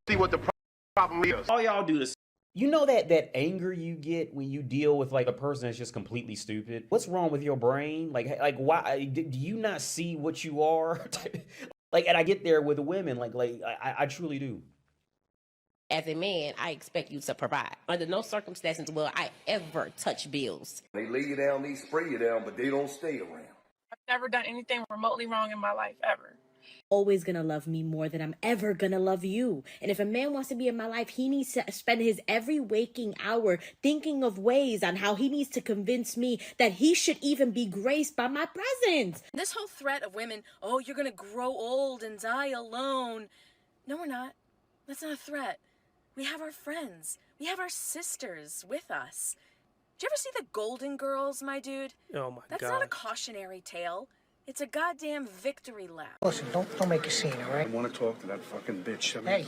See what the problem is. All y'all do this. You know that anger you get when you deal with like a person that's just completely stupid? What's wrong with your brain? Like why do you not see what you are? Like, and I get there with the women, I truly do. As a man, I expect you to provide. Under no circumstances will I ever touch bills. They lay you down, they spray you down, but they don't stay around. I've never done anything remotely wrong in my life, ever. Always gonna love me more than I'm ever gonna love you. And if a man wants to be in my life, he needs to spend his every waking hour thinking of ways on how he needs to convince me that he should even be graced by my presence. This whole threat of women, oh, you're gonna grow old and die alone. No, we're not. That's not a threat. We have our friends. We have our sisters with us. Did you ever see the Golden Girls, my dude? Oh my God. That's not a cautionary tale. It's a goddamn victory lap. Listen, don't make a scene, all right? I want to talk to that fucking bitch. Hey,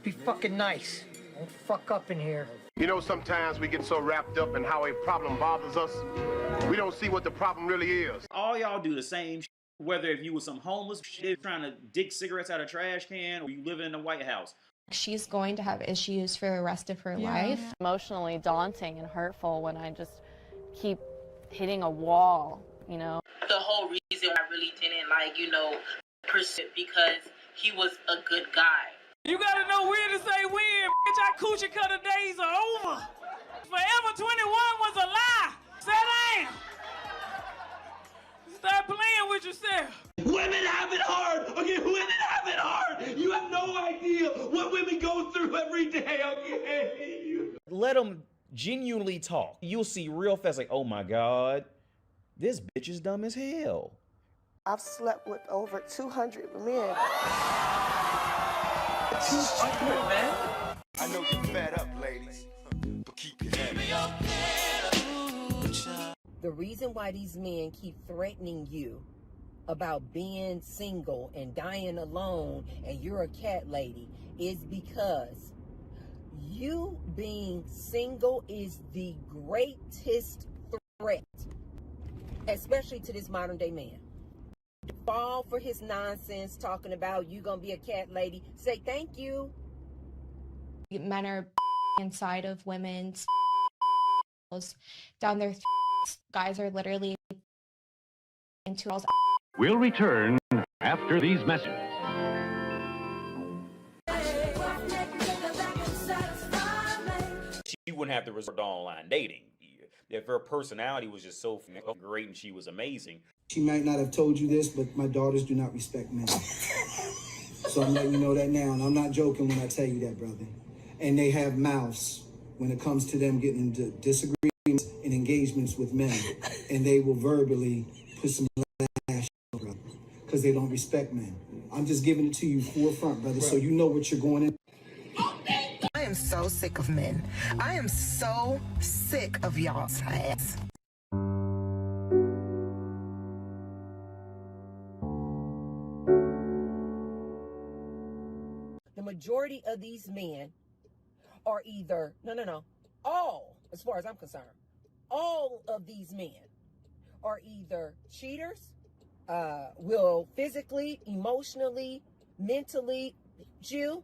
be fucking nice. Don't fuck up in here. You know, sometimes we get so wrapped up in how a problem bothers us, we don't see what the problem really is. All y'all do the same shit. Whether if you was some homeless shit trying to dig cigarettes out of a trash can or you live in the White House. She's going to have issues for the rest of her life. Emotionally daunting and hurtful when I just keep hitting a wall, you know. The whole reason I really didn't pursue because he was a good guy. You gotta know when to say when, bitch. Our coochie cutter days are over. Forever 21 was a lie. Sit down. Stop playing with yourself. Women have it hard, okay? Women have it hard. You have no idea what women go through every day, okay? Let them genuinely talk. You'll see real fast like, oh my God, this bitch is dumb as hell. I've slept with over 200 men. 200 men? I know you're fed up, ladies, but keep your head up. The reason why these men keep threatening you about being single and dying alone and you're a cat lady is because you being single is the greatest threat, especially to this modern day man. Fall for his nonsense talking about you gonna be a cat lady. Say thank you. Men are inside of women's down their guys are literally into all. We'll return after these messages. She wouldn't have to resort to online dating. If her personality was just so great and she was amazing. She might not have told you this, but my daughters do not respect men. So I'm letting you know that now, and I'm not joking when I tell you that, brother. And they have mouths when it comes to them getting into disagreements and engagements with men, and they will verbally put some lash on, brother, because they don't respect men. I'm just giving it to you forefront, brother, so you know what you're going in. I am so sick of men. I am so sick of y'all's ass. The majority of these men are either, all, as far as I'm concerned, all of these men are either cheaters, will physically, emotionally, mentally hurt you.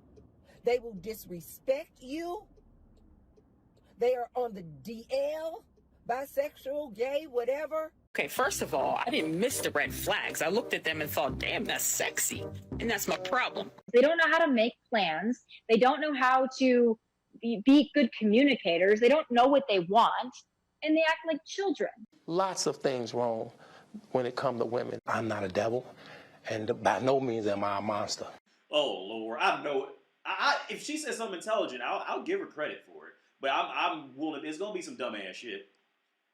They will disrespect you. They are on the DL, bisexual, gay, whatever. Okay, first of all, I didn't miss the red flags. I looked at them and thought, damn, that's sexy. And that's my problem. They don't know how to make plans. They don't know how to be good communicators. They don't know what they want. And they act like children. Lots of things wrong when it comes to women. I'm not a devil, and by no means am I a monster. Oh Lord, I know it. If she says something intelligent, I'll give her credit for it. But I'm willing. There's gonna be some dumbass shit.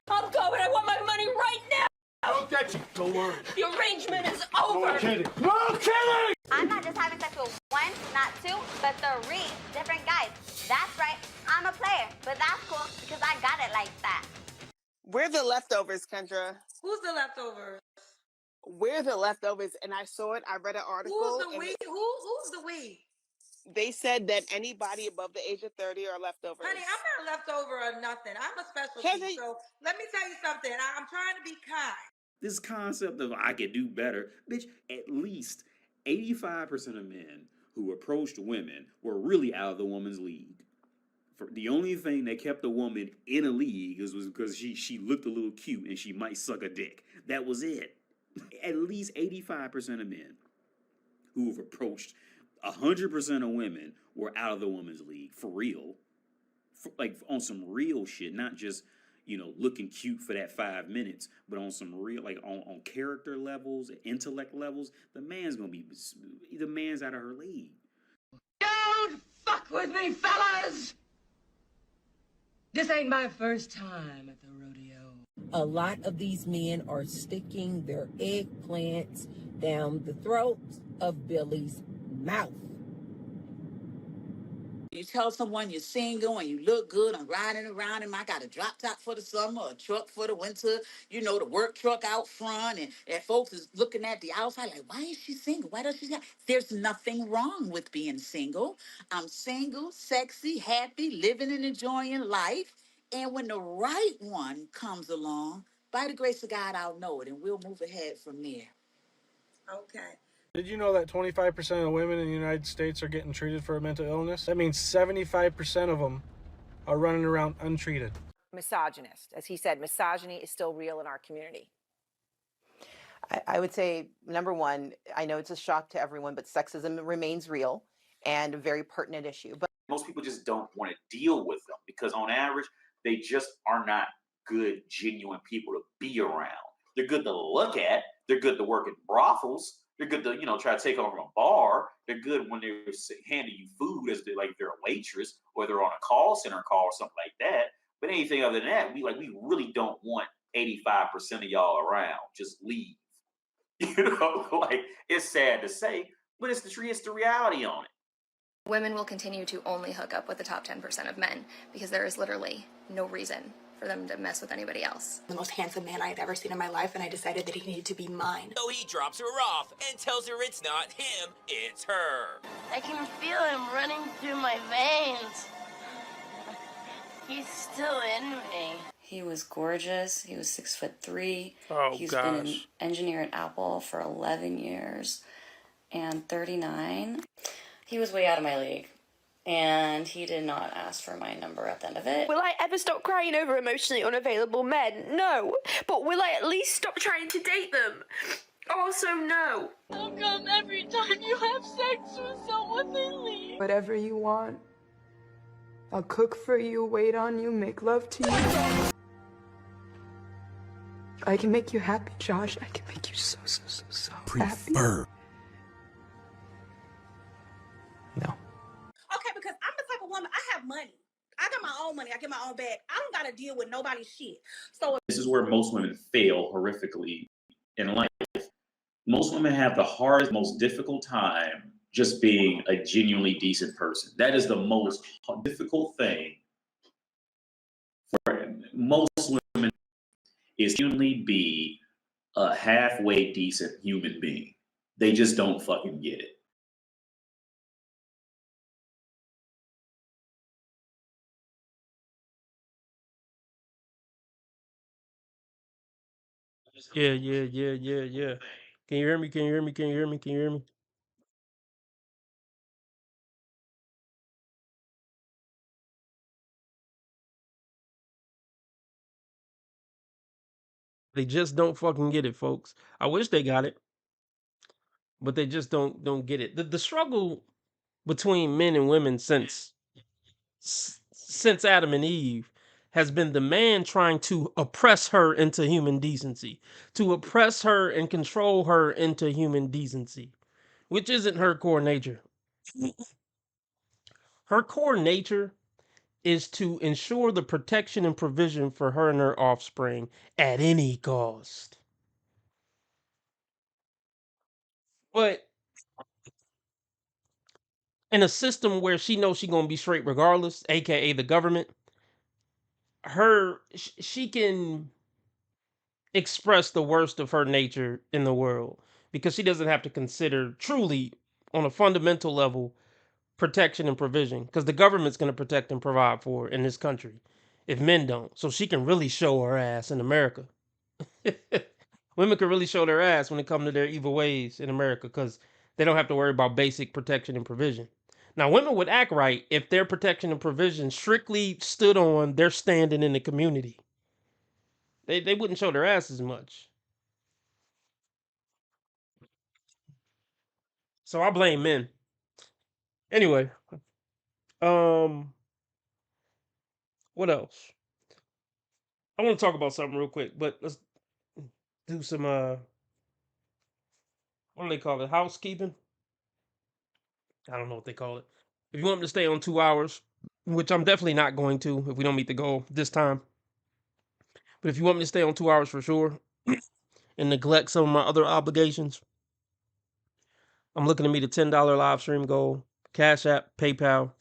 I'm going. I want my money right now. I'll get you. Don't worry. The arrangement is over. No kidding. No kidding! I'm not just having sex with one, not two, but 3 different guys. That's right. I'm a player, but that's cool because I got it like that. We're the leftovers, Kendra. Who's the leftover? We're the leftovers, and I saw it. I read an article. Who's the we? Who's the we? They said that anybody above the age of 30 are leftovers. Honey, I'm not leftover or nothing. I'm a specialty. So let me tell you something. I'm trying to be kind. This concept of I could do better, bitch. At least 85% of men who approached women were really out of the woman's league. The only thing that kept a woman in a league was because she looked a little cute and she might suck a dick. That was it. At least 85% of men who have approached 100% of women were out of the woman's league, for real. Like on some real shit, not just, looking cute for that 5 minutes, but on some real, like on character levels, intellect levels, the man's out of her league. Don't fuck with me, fellas! This ain't my first time at the rodeo. A lot of these men are sticking their eggplants down the throats of Billy's mouth. You tell someone you're single and you look good, I'm riding around and I got a drop top for the summer, a truck for the winter, the work truck out front, and folks is looking at the outside like, why is she single? Why does she have? There's nothing wrong with being single. I'm single, sexy, happy, living and enjoying life. And when the right one comes along, by the grace of God, I'll know it and we'll move ahead from there. Okay. Did you know that 25% of women in the United States are getting treated for a mental illness? That means 75% of them are running around untreated. Misogynist. As he said, misogyny is still real in our community. I would say, number one, I know it's a shock to everyone, but sexism remains real and a very pertinent issue. But Most people just don't want to deal with them because on average, they just are not good, genuine people to be around. They're good to look at. They're good to work at brothels. They're good to, try to take over a bar. They're good when they're handing you food as they're a waitress or they're on a call center call or something like that. But anything other than that, we really don't want 85% of y'all around. Just leave. It's sad to say, but it's the reality on it. Women will continue to only hook up with the top 10% of men because there is literally no reason for them to mess with anybody else. The most handsome man I had ever seen in my life, and I decided that he needed to be mine. So he drops her off and tells her it's not him, it's her. I can feel him running through my veins. He's still in me. He was gorgeous. He was 6'3". Oh, He's gosh. been an engineer at Apple for 11 years and 39. He was way out of my league. And he did not ask for my number at the end of it. Will I ever stop crying over emotionally unavailable men? No. But will I at least stop trying to date them? Also, no. How come every time you have sex with someone, they leave? Whatever you want. I'll cook for you, wait on you, make love to you. I can make you happy, Josh. I can make you so happy. Okay, because I'm the type of woman, I have money. I got my own money. I get my own bag. I don't got to deal with nobody's shit. So This is where most women fail horrifically in life. Most women have the hardest, most difficult time just being a genuinely decent person. That is the most difficult thing for most women is genuinely be a halfway decent human being. They just don't fucking get it. Yeah. Can you hear me? Can you hear me? Can you hear me? Can you hear me? They just don't fucking get it, folks. I wish they got it, but they just don't get it. The struggle between men and women since Adam and Eve has been the man trying to oppress her into human decency, to oppress her and control her into human decency, which isn't her core nature. Her core nature is to ensure the protection and provision for her and her offspring at any cost. But in a system where she knows she's going to be straight regardless, aka the government, she can express the worst of her nature in the world because she doesn't have to consider truly on a fundamental level protection and provision, because the government's going to protect and provide for her in this country if men don't. So she can really show her ass in America. Women can really show their ass when it comes to their evil ways in America, because They don't have to worry about basic protection and provision. Now, women would act right if their protection and provision strictly stood on their standing in the community. They wouldn't show their ass as much. So I blame men. Anyway, what else? I want to talk about something real quick, but let's do some what do they call it? Housekeeping? I don't know what they call it. If you want me to stay on 2 hours, which I'm definitely not going to if we don't meet the goal this time. But if you want me to stay on 2 hours for sure and neglect some of my other obligations, I'm looking to meet a $10 live stream goal. Cash App, PayPal,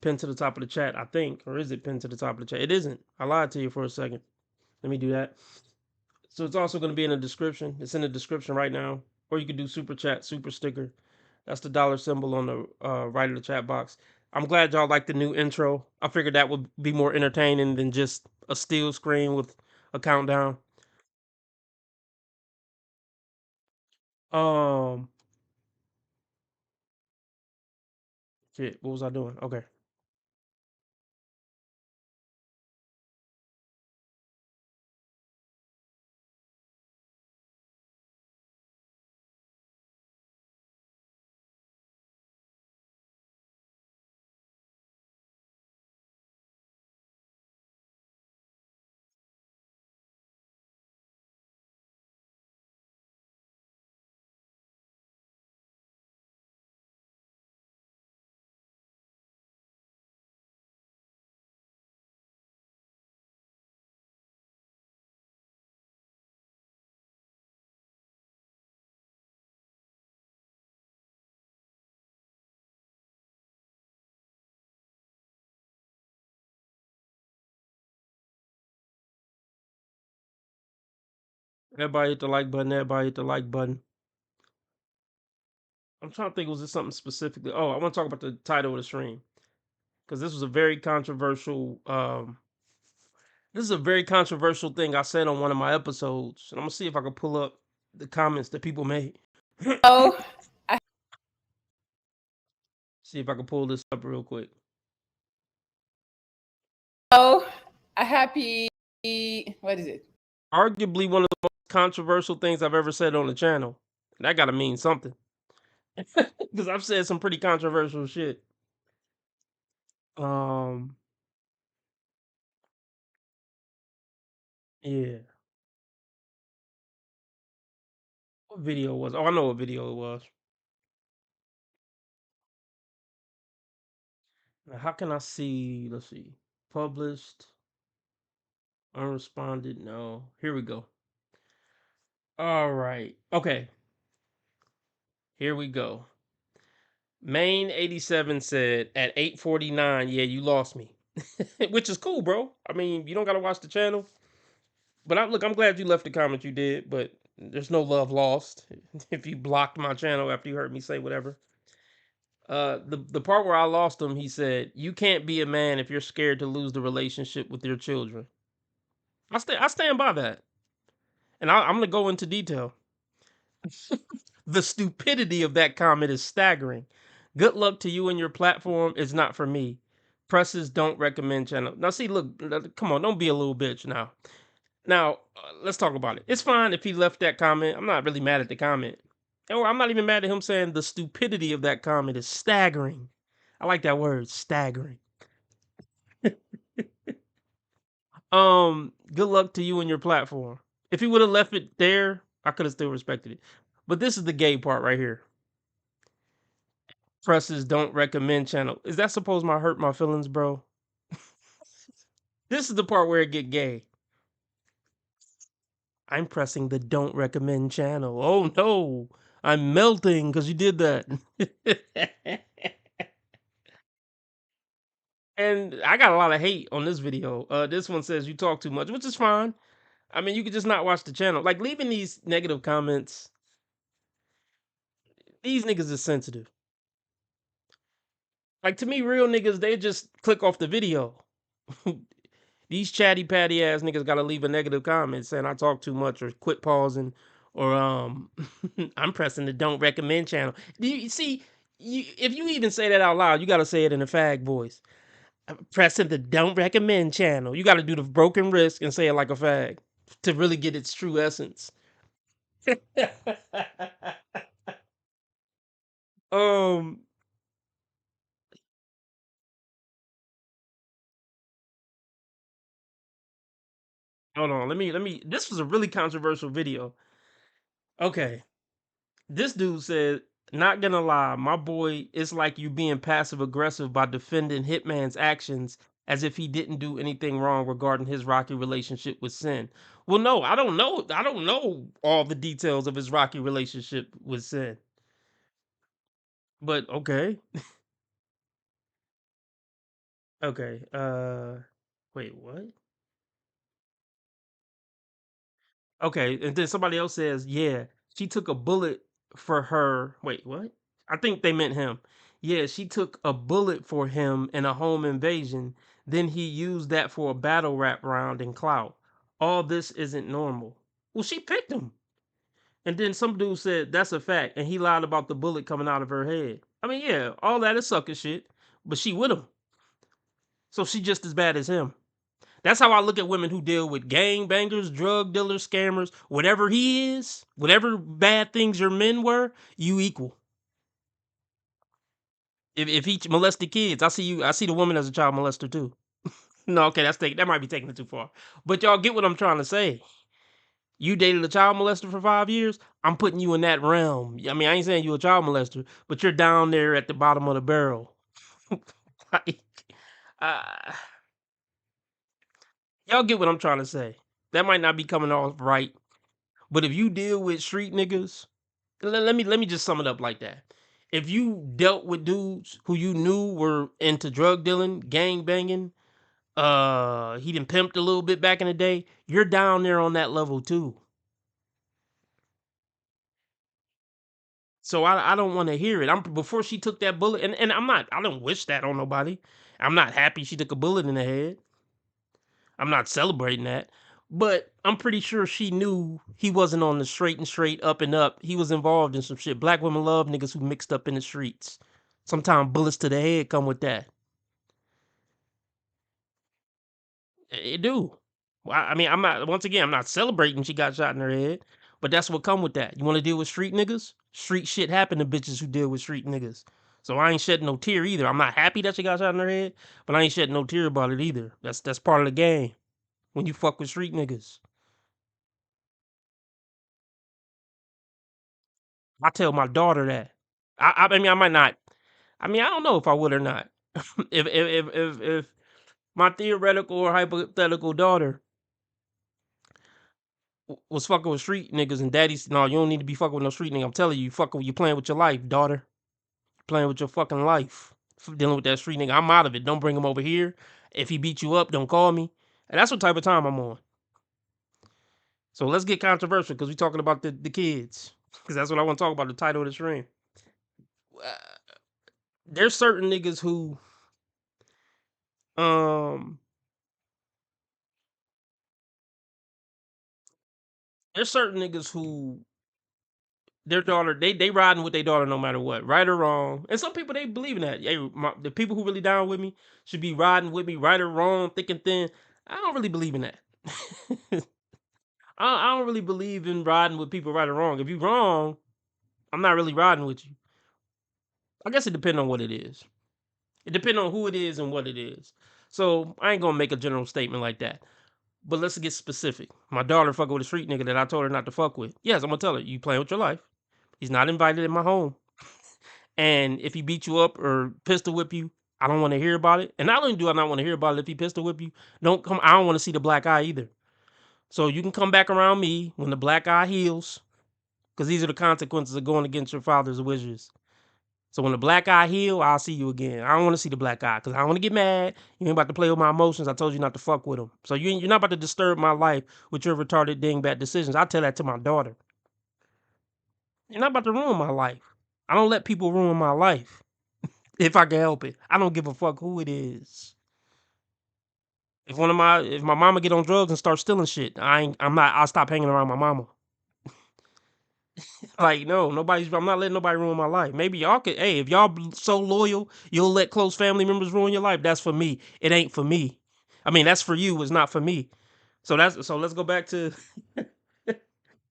pinned to the top of the chat, I think. Or is it pinned to the top of the chat? It isn't. I lied to you for a second. Let me do that. So it's also going to be in the description. It's in the description right now. Or you can do super chat, super sticker. That's the dollar symbol on the right of the chat box. I'm glad y'all like the new intro. I figured that would be more entertaining than just a still screen with a countdown. Shit, what was I doing? Okay. Everybody hit the like button. Everybody hit the like button. I'm trying to think, was this something specifically? Oh, I want to talk about the title of the stream. Because this was a very controversial this is a very controversial thing I said on one of my episodes. And I'm gonna see if I can pull up the comments that people made. Oh, See if I can pull this up real quick. a happy, what is it? Arguably one of the most controversial things I've ever said on the channel. That gotta mean something. Because I've said some pretty controversial shit. Yeah. What video was? Oh, I know what video it was. Now, how can I see? Let's see. Published. Unresponded. No. Here we go. All right. Okay. Here we go. Main 87 said at 8:49, yeah, you lost me. Which is cool, bro. I mean, you don't gotta watch the channel. But look, I'm glad you left the comment you did, but there's no love lost if you blocked my channel after you heard me say whatever. The part where I lost him, he said, "You can't be a man if you're scared to lose the relationship with your children." I stand by that, and I'm gonna go into detail. The stupidity of that comment is staggering. Good luck to you and your platform is not for me. Presses don't recommend channel. Now, see, look, come on, don't be a little bitch now. Now, let's talk about it. It's fine if he left that comment. I'm not really mad at the comment. Or I'm not even mad at him saying the stupidity of that comment is staggering. I like that word, staggering. Good luck to you and your platform. If he would have left it there, I could have still respected it. But this is the gay part right here. Presses don't recommend channel. Is that supposed to hurt my feelings, bro? This is the part where it get gay. I'm pressing the don't recommend channel. Oh no, I'm melting because you did that. And I got a lot of hate on this video. This one says you talk too much, which is fine. I mean, you could just not watch the channel. Like, leaving these negative comments, these niggas is sensitive. Like, to me, real niggas, they just click off the video. These chatty patty ass niggas gotta leave a negative comment saying I talk too much or quit pausing Or I'm pressing the don't recommend channel. Do you see? If you even say that out loud, you got to say it in a fag voice. I'm pressing the don't recommend channel. You got to do the broken wrist and say it like a fag to really get its true essence. um. Hold on. Let me. This was a really controversial video. Okay. This dude said, not gonna lie, my boy, it's like you being passive aggressive by defending Hitman's actions as if he didn't do anything wrong regarding his rocky relationship with Sin. Well, no, I don't know. I don't know all the details of his rocky relationship with Sin. But okay. Okay. Wait, what? Okay, and then somebody else says, yeah, she took a bullet for her. Wait, what? I think they meant him. Yeah, she took a bullet for him in a home invasion. Then he used that for a battle rap round in clout. All this isn't normal. Well, she picked him. And then some dude said, that's a fact. And he lied about the bullet coming out of her head. I mean, yeah, all that is sucker shit. But she with him. So she just as bad as him. That's how I look at women who deal with gang bangers, drug dealers, scammers, whatever he is, whatever bad things your men were, you equal. If he molested kids, I see the woman as a child molester too. No, okay, that might be taking it too far. But y'all get what I'm trying to say. You dated a child molester for 5 years, I'm putting you in that realm. I mean, I ain't saying you a child molester, but you're down there at the bottom of the barrel. Like, uh, y'all get what I'm trying to say. That might not be coming off right. But if you deal with street niggas, let me just sum it up like that. If you dealt with dudes who you knew were into drug dealing, gang banging, he done pimped a little bit back in the day, you're down there on that level too. So I don't want to hear it. Before she took that bullet, and I don't wish that on nobody. I'm not happy she took a bullet in the head. I'm not celebrating that. But I'm pretty sure she knew he wasn't on the straight up and up. He was involved in some shit. Black women love niggas who mixed up in the streets. Sometimes bullets to the head come with that. It do. Well, I mean, I'm not celebrating she got shot in her head, but that's what come with that. You want to deal with street niggas? Street shit happen to bitches who deal with street niggas. So I ain't shedding no tear either. I'm not happy that she got shot in her head, but I ain't shedding no tear about it either. That's part of the game when you fuck with street niggas. I tell my daughter that. I mean, I might not. I mean, I don't know if I would or not. if my theoretical or hypothetical daughter was fucking with street niggas and daddy's, no, you don't need to be fucking with no street nigga. I'm telling you, you playing with your life, daughter. You're playing with your fucking life. Dealing with that street nigga. I'm out of it. Don't bring him over here. If he beat you up, don't call me. And that's what type of time I'm on. So let's get controversial because we're talking about the kids. Because that's what I want to talk about, the title of the stream. There's certain niggas who there's certain niggas who their daughter, they riding with their daughter no matter what, right or wrong. And some people, they believe in that. Hey, the people who really down with me should be riding with me, right or wrong, thick and thin. I don't really believe in that. I don't really believe in riding with people right or wrong. If you wrong, I'm not really riding with you. I guess it depends on what it is. It depends on who it is and what it is. So I ain't gonna make a general statement like that. But let's get specific. My daughter fucking with a street nigga that I told her not to fuck with. Yes, I'm gonna tell her, you playing with your life. He's not invited in my home. And if he beat you up or pistol whip you, I don't want to hear about it. And not only do I not want to hear about it, if he pistol whip you, I don't want to see the black eye either. So you can come back around me when the black eye heals, because these are the consequences of going against your father's wishes. So when the black eye heal, I'll see you again. I don't want to see the black eye because I don't want to get mad. You ain't about to play with my emotions. I told you not to fuck with them. So you're not about to disturb my life with your retarded dingbat decisions. I tell that to my daughter. You're not about to ruin my life. I don't let people ruin my life if I can help it. I don't give a fuck who it is. If my mama get on drugs and start stealing shit, I'll stop hanging around my mama. Like, no, I'm not letting nobody ruin my life. Maybe y'all could, hey, if y'all so loyal, you'll let close family members ruin your life. That's for me. It ain't for me. I mean, that's for you. It's not for me. So let's go back to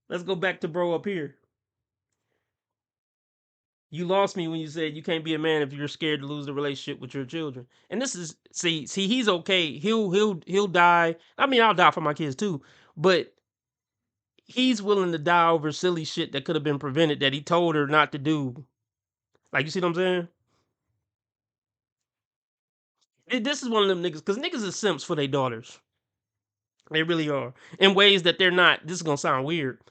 let's go back to bro up here. You lost me when you said you can't be a man if you're scared to lose the relationship with your children. And this is see he's okay. He'll die. I mean, I'll die for my kids too, but he's willing to die over silly shit that could have been prevented that he told her not to do. Like, you see what I'm saying? This is one of them niggas, because niggas is simps for their daughters. They really are. In ways that they're not, this is gonna sound weird,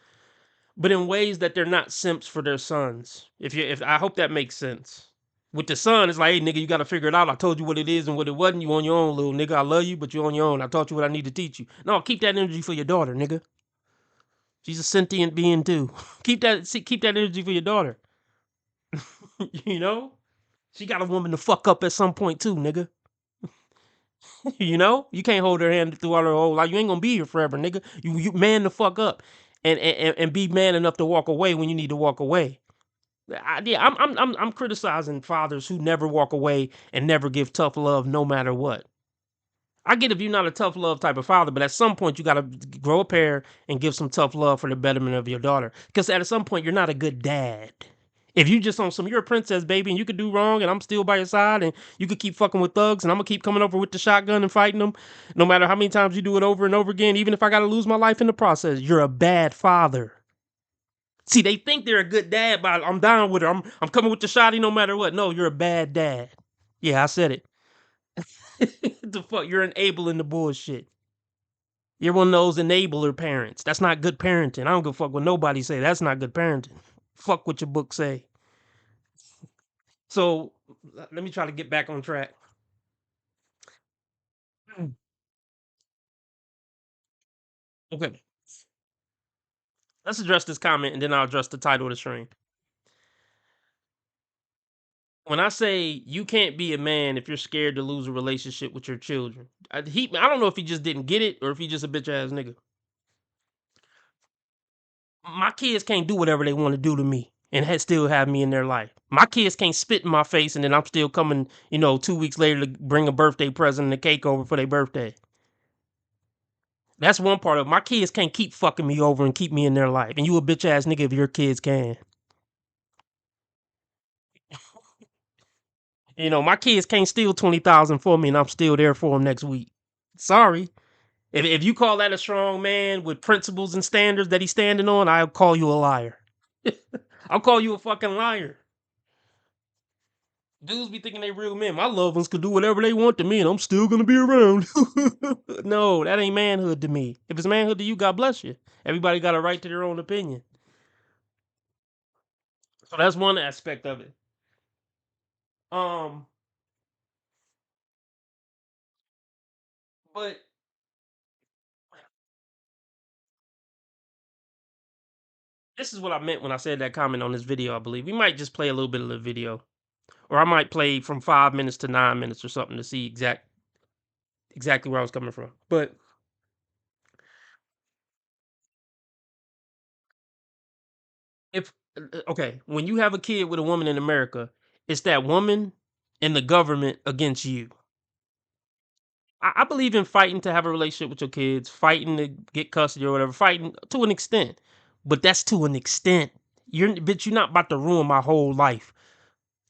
but in ways that they're not simps for their sons. If I hope that makes sense. With the son, it's like, hey nigga, you gotta figure it out. I told you what it is and what it wasn't. You on your own, little nigga. I love you, but you on your own. I taught you what I need to teach you. No, keep that energy for your daughter, nigga. She's a sentient being too. Keep that energy for your daughter. You know? She got a woman to fuck up at some point too, nigga. You know? You can't hold her hand through all her whole life. You ain't gonna be here forever, nigga. You man the fuck up. And be man enough to walk away when you need to walk away. I'm criticizing fathers who never walk away and never give tough love no matter what. I get if you're not a tough love type of father, but at some point you gotta grow a pair and give some tough love for the betterment of your daughter. Because at some point you're not a good dad. If you just on some, you're a princess, baby, and you could do wrong, and I'm still by your side, and you could keep fucking with thugs, and I'm gonna keep coming over with the shotgun and fighting them, no matter how many times you do it over and over again, even if I gotta lose my life in the process. You're a bad father. See, they think they're a good dad, but I'm down with her. I'm coming with the shotty no matter what. No, you're a bad dad. Yeah, I said it. The fuck, you're enabling the bullshit. You're one of those enabler parents. That's not good parenting. I don't give a fuck what nobody say. That's not good parenting. Fuck what your book say. So let me try to get back on track. Okay. Let's address this comment and then I'll address the title of the stream. When I say you can't be a man if you're scared to lose a relationship with your children, I don't know if he just didn't get it or if he just a bitch ass nigga. My kids can't do whatever they want to do to me and still have me in their life. My kids can't spit in my face and then I'm still coming, 2 weeks later to bring a birthday present and a cake over for their birthday. That's one part of it. My kids can't keep fucking me over and keep me in their life. And you a bitch ass nigga if your kids can. My kids can't steal 20,000 for me and I'm still there for them next week. Sorry. If you call that a strong man with principles and standards that he's standing on, I'll call you a liar. I'll call you a fucking liar. Dudes be thinking they real men. My loved ones could do whatever they want to me and I'm still gonna be around. No, that ain't manhood to me. If it's manhood to you, God bless you. Everybody got a right to their own opinion. So that's one aspect of it. But this is what I meant when I said that comment on this video, I believe. We might just play a little bit of the video. Or I might play from 5 minutes to 9 minutes or something to see exactly where I was coming from. But when you have a kid with a woman in America, it's that woman and the government against you. I believe in fighting to have a relationship with your kids, fighting to get custody or whatever, fighting to an extent. But that's to an extent. You're not about to ruin my whole life.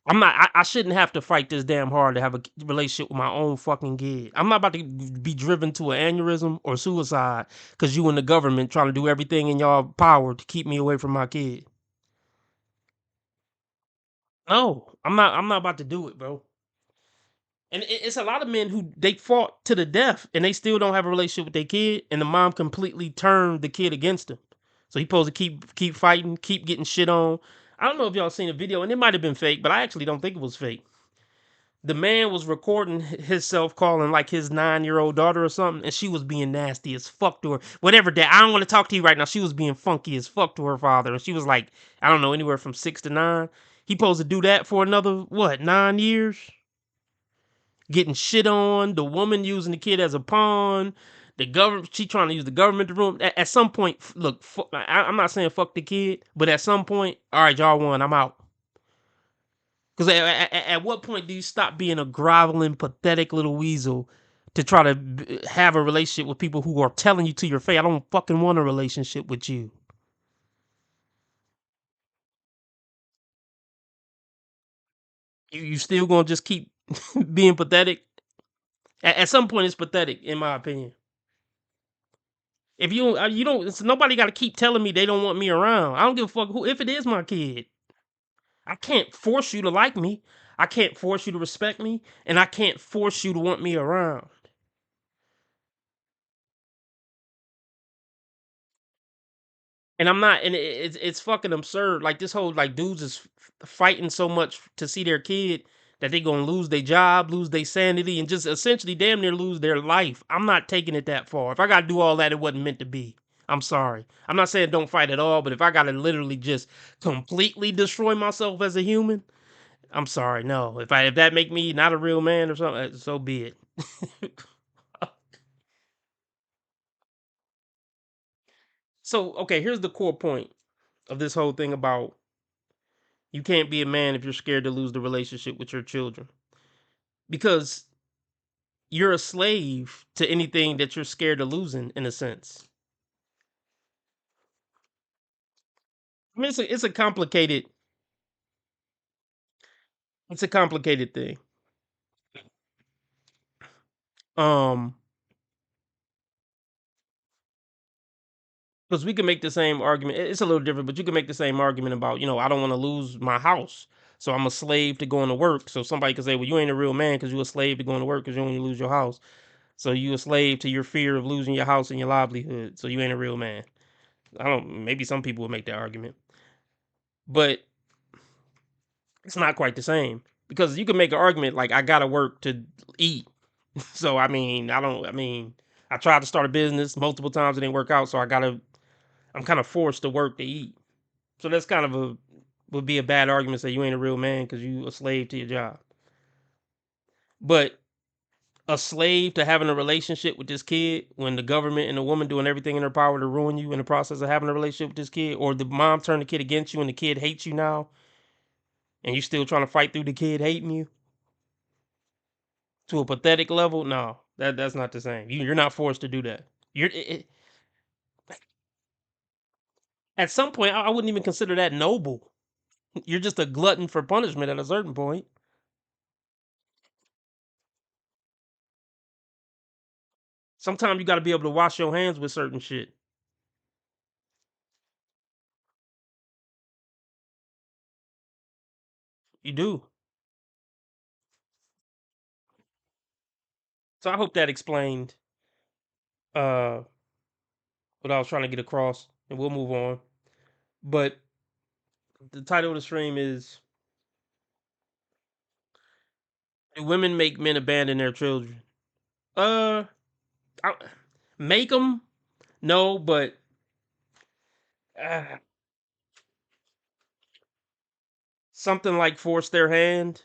I shouldn't have to fight this damn hard to have a relationship with my own fucking kid. I'm not about to be driven to an aneurysm or suicide because you and the government trying to do everything in y'all power to keep me away from my kid. No, I'm not about to do it, bro. And it's a lot of men who they fought to the death and they still don't have a relationship with their kid, and the mom completely turned the kid against him. So he supposed to keep fighting, keep getting shit on. I don't know if y'all seen a video, and it might have been fake, but I actually don't think it was fake. The man was recording himself calling like his 9-year-old daughter or something, and she was being nasty as fuck to her. Whatever, Dad, I don't want to talk to you right now. She was being funky as fuck to her father, and she was like, I don't know, anywhere from 6 to 9. He supposed to do that for another, 9 years? Getting shit on, the woman using the kid as a pawn, The government, she trying to use the government to ruin. At some point, look, I'm not saying fuck the kid, but at some point, all right, y'all won, I'm out. Because at what point do you stop being a groveling, pathetic little weasel to try to have a relationship with people who are telling you to your face, I don't fucking want a relationship with you. You still gonna just keep being pathetic? At some point, it's pathetic, in my opinion. If you don't, nobody got to keep telling me they don't want me around. I don't give a fuck who, if it is my kid. I can't force you to like me. I can't force you to respect me, and I can't force you to want me around. And I'm not, and it's fucking absurd. Like this whole like dudes is fighting so much to see their kid that they gonna lose their job, lose their sanity, and just essentially damn near lose their life. I'm not taking it that far. If I gotta do all that, it wasn't meant to be. I'm sorry. I'm not saying don't fight at all, but if I gotta literally just completely destroy myself as a human, I'm sorry. No. If that make me not a real man or something, so be it. So, okay, here's the core point of this whole thing about you can't be a man if you're scared to lose the relationship with your children. Because you're a slave to anything that you're scared of losing, in a sense. I mean, it's a complicated thing. Because we can make the same argument. It's a little different, but you can make the same argument about, I don't want to lose my house, so I'm a slave to going to work. So somebody could say, well, you ain't a real man because you're a slave to going to work because you don't want to lose your house. So you a slave to your fear of losing your house and your livelihood. So you ain't a real man. Maybe some people would make that argument. But it's not quite the same. Because you can make an argument like I gotta work to eat. So I tried to start a business multiple times, it didn't work out, so I'm kind of forced to work to eat. So that's kind of would be a bad argument to say you ain't a real man because you a slave to your job. But a slave to having a relationship with this kid when the government and the woman doing everything in their power to ruin you in the process of having a relationship with this kid, or the mom turned the kid against you and the kid hates you now, and you still trying to fight through the kid hating you to a pathetic level, no, that's not the same. You're not forced to do that. At some point, I wouldn't even consider that noble. You're just a glutton for punishment at a certain point. Sometimes you got to be able to wash your hands with certain shit. You do. So I hope that explained what I was trying to get across, and we'll move on. But the title of the stream is, do women make men abandon their children? Make them? No, but something like force their hand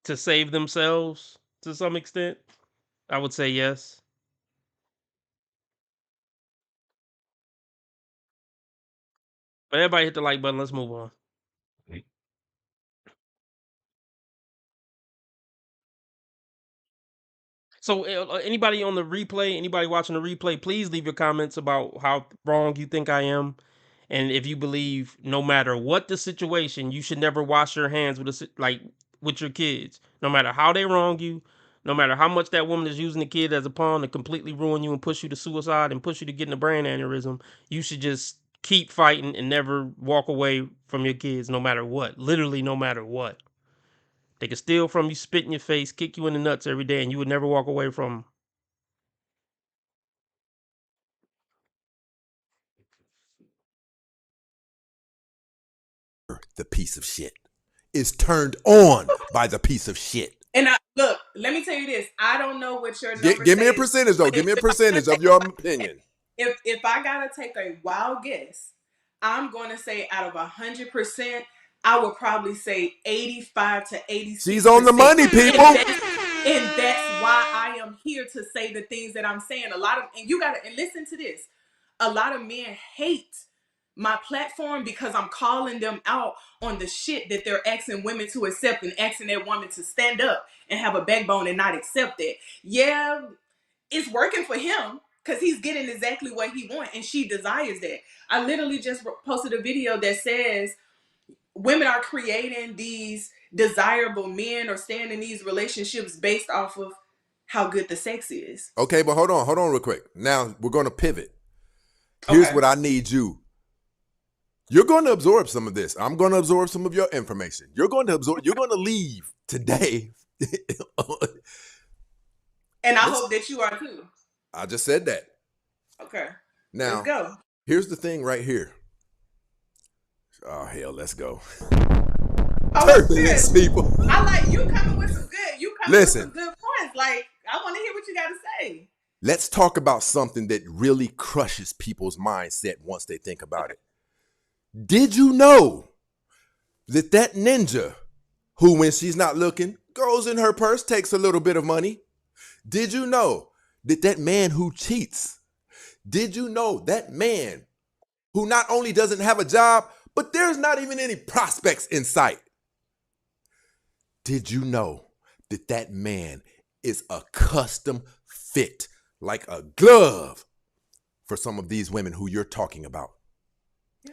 to save themselves to some extent, I would say yes. But everybody hit the like button. Let's move on. So anybody on the replay, anybody watching the replay, please leave your comments about how wrong you think I am. And if you believe no matter what the situation, you should never wash your hands with your kids. No matter how they wrong you, no matter how much that woman is using the kid as a pawn to completely ruin you and push you to suicide and push you to getting a brain aneurysm, you should just keep fighting and never walk away from your kids no matter what. Literally no matter what. They could steal from you, spit in your face, kick you in the nuts every day, and you would never walk away from them. The piece of shit is turned on by the piece of shit. And look, let me tell you this. I don't know what your give me a percentage though. Give me a percentage of your opinion. If I gotta take a wild guess, I'm going to say out of 100%, I would probably say 85 to 86. She's on the money, people. And that's why I am here to say the things that I'm saying. And you gotta, and listen to this. A lot of men hate my platform because I'm calling them out on the shit that they're asking women to accept and asking that woman to stand up and have a backbone and not accept it. Yeah, it's working for him because he's getting exactly what he wants and she desires that. I literally just posted a video that says women are creating these desirable men or staying in these relationships based off of how good the sex is. Okay, but hold on real quick. Now we're going to pivot. Here's what I need you. You're going to absorb some of this. I'm going to absorb some of your information. You're going to leave today. And I hope that you are too. I just said that. Okay. Now, let's go. Here's the thing right here. Oh, hell, let's go. Turbulence, people. I like you coming with some good. You coming with some good points. Like, I want to hear what you got to say. Let's talk about something that really crushes people's mindset once they think about it. Did you know that ninja who, when she's not looking, goes in her purse, takes a little bit of money? Did you know that man who cheats? Did you know that man who not only doesn't have a job, but there's not even any prospects in sight? Did you know that man is a custom fit, like a glove, for some of these women who you're talking about?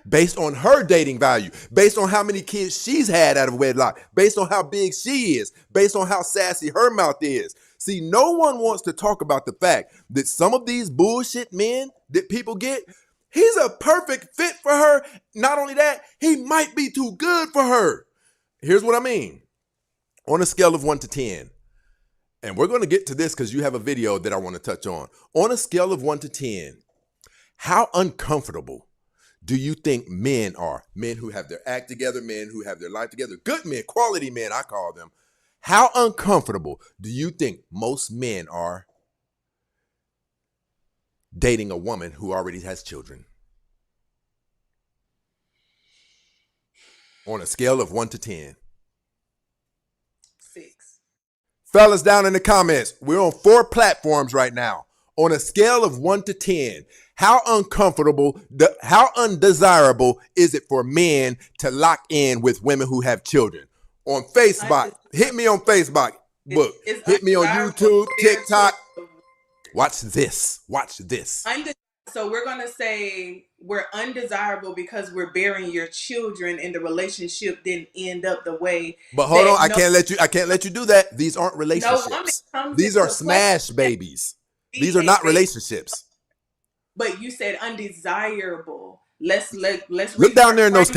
Based on her dating value, based on how many kids she's had out of wedlock, based on how big she is, based on how sassy her mouth is. See, no one wants to talk about the fact that some of these bullshit men that people get, he's a perfect fit for her. Not only that, he might be too good for her. Here's what I mean. On a scale of 1 to 10, and we're going to get to this because you have a video that I want to touch on. On a scale of 1 to 10, how uncomfortable do you think men are? Men who have their act together, men who have their life together, good men, quality men, I call them. How uncomfortable do you think most men are dating a woman who already has children? On a scale of 1 to 10. 6. Fellas, down in the comments, we're on 4 platforms right now. On a scale of 1 to 10, how uncomfortable, how undesirable is it for men to lock in with women who have children? On Facebook, hit me on Facebook. Look, hit me on YouTube, TikTok. Watch this. Watch this. So we're going to say we're undesirable because we're bearing your children and the relationship didn't end up the way. But hold on, I can't let you do that. These aren't relationships. These are smash babies. These are not relationships. But you said undesirable. Let's look down there in those.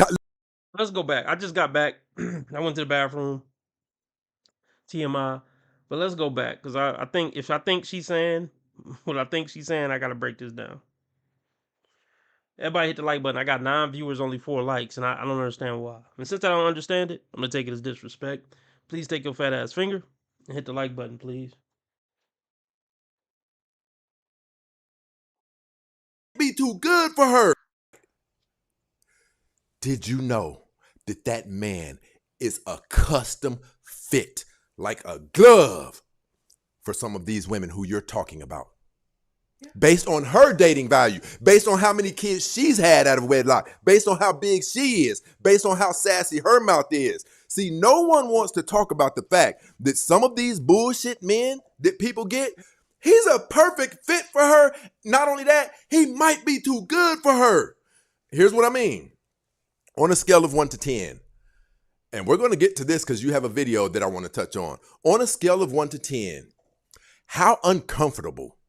Let's go back. I just got back. I went to the bathroom. TMI. But let's go back because I think if I think she's saying what I think she's saying, I gotta break this down. Everybody hit the like button. I got 9 viewers, only 4 likes, and I don't understand why. And since I don't understand it, I'm gonna take it as disrespect. Please take your fat ass finger and hit the like button, please. Be too good for her. Did you know that man is a custom fit, like a glove, for some of these women who you're talking about? Based on her dating value, based on how many kids she's had out of wedlock, based on how big she is, based on how sassy her mouth is. See, no one wants to talk about the fact that some of these bullshit men that people get, he's a perfect fit for her. Not only that, he might be too good for her. Here's what I mean. On a scale of 1 to 10, and we're going to get to this because you have a video that I want to touch on. On a scale of 1 to 10, how uncomfortable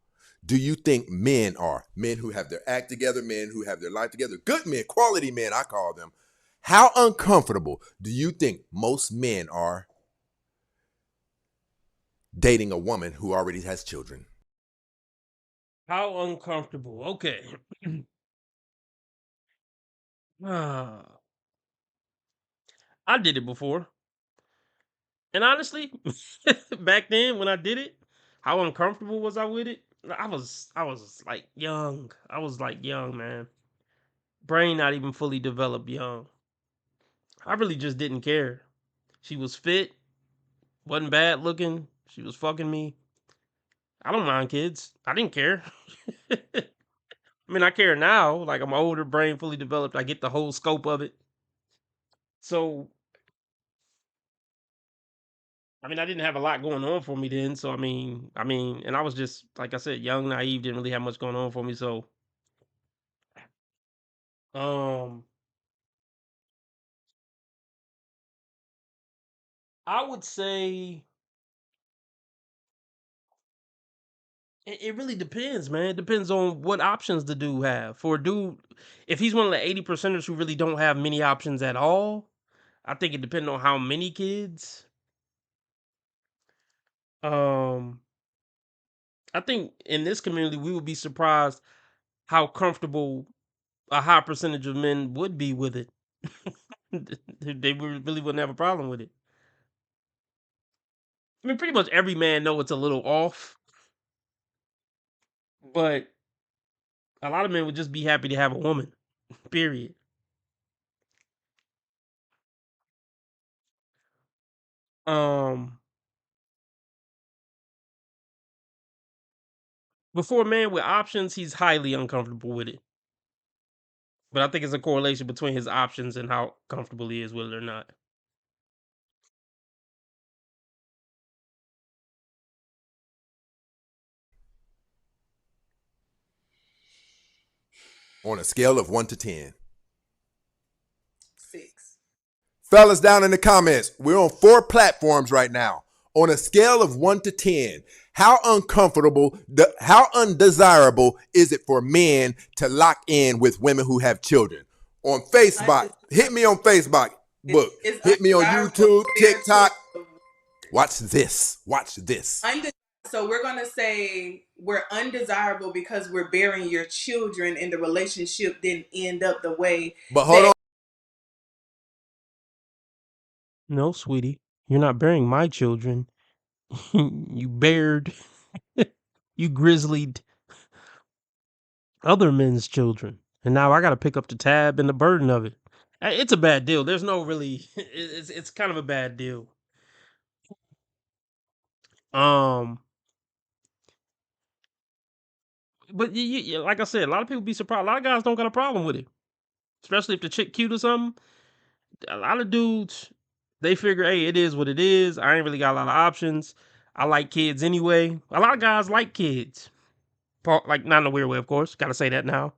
do you think men are? Men who have their act together, men who have their life together, good men, quality men, I call them. How uncomfortable do you think most men are dating a woman who already has children? How uncomfortable. Okay. I did it before. And honestly, back then when I did it, how uncomfortable was I with it? I was like young. I was like young, man. Brain not even fully developed, young. I really just didn't care. She was fit, wasn't bad looking. She was fucking me. I don't mind kids. I didn't care. I mean, I care now. Like, I'm older, brain fully developed. I get the whole scope of it. So, I mean, I didn't have a lot going on for me then. So, and I was just, like I said, young, naive, didn't really have much going on for me. So, um, I would say it really depends, man. It depends on what options the dude have. For a dude, if he's one of the 80%ers who really don't have many options at all, I think it depends on how many kids. Um, I think in this community, we would be surprised how comfortable a high percentage of men would be with it. Really wouldn't have a problem with it. I mean, pretty much every man know it's a little off, but a lot of men would just be happy to have a woman. Period. Um, Before a man with options, he's highly uncomfortable with it. But I think it's a correlation between his options and how comfortable he is with it or not. On a scale of 1 to 10. 6. Fellas down in the comments, we're on 4 platforms right now. On a scale of 1 to 10, how uncomfortable, how undesirable is it for men to lock in with women who have children? On Facebook, hit me on Facebook. Look, hit me on YouTube, TikTok. Watch this. Watch this. So we're going to say we're undesirable because we're bearing your children and the relationship didn't end up the way. But hold on. No, sweetie, you're not bearing my children. You bared, you grizzlied other men's children. And now I got to pick up the tab and the burden of it. It's a bad deal. There's no really, it's kind of a bad deal. But like I said, a lot of people be surprised. A lot of guys don't got a problem with it, especially if the chick cute or something. A lot of dudes, they figure, hey, it is what it is. I ain't really got a lot of options. I like kids anyway. A lot of guys like kids, like not in a weird way, of course. Got to say that now.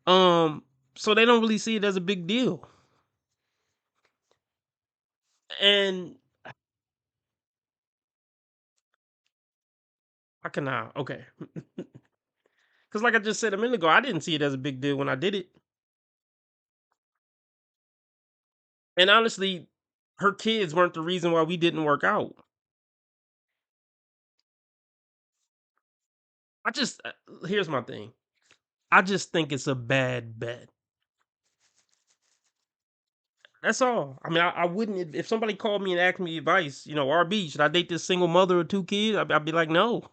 So they don't really see it as a big deal. And I can now, okay. Because like I just said a minute ago, I didn't see it as a big deal when I did it. And honestly, her kids weren't the reason why we didn't work out. Here's my thing. I just think it's a bad bet. That's all. I mean, I wouldn't, if somebody called me and asked me advice, RB, should I date this single mother of 2 kids? I'd be like, no.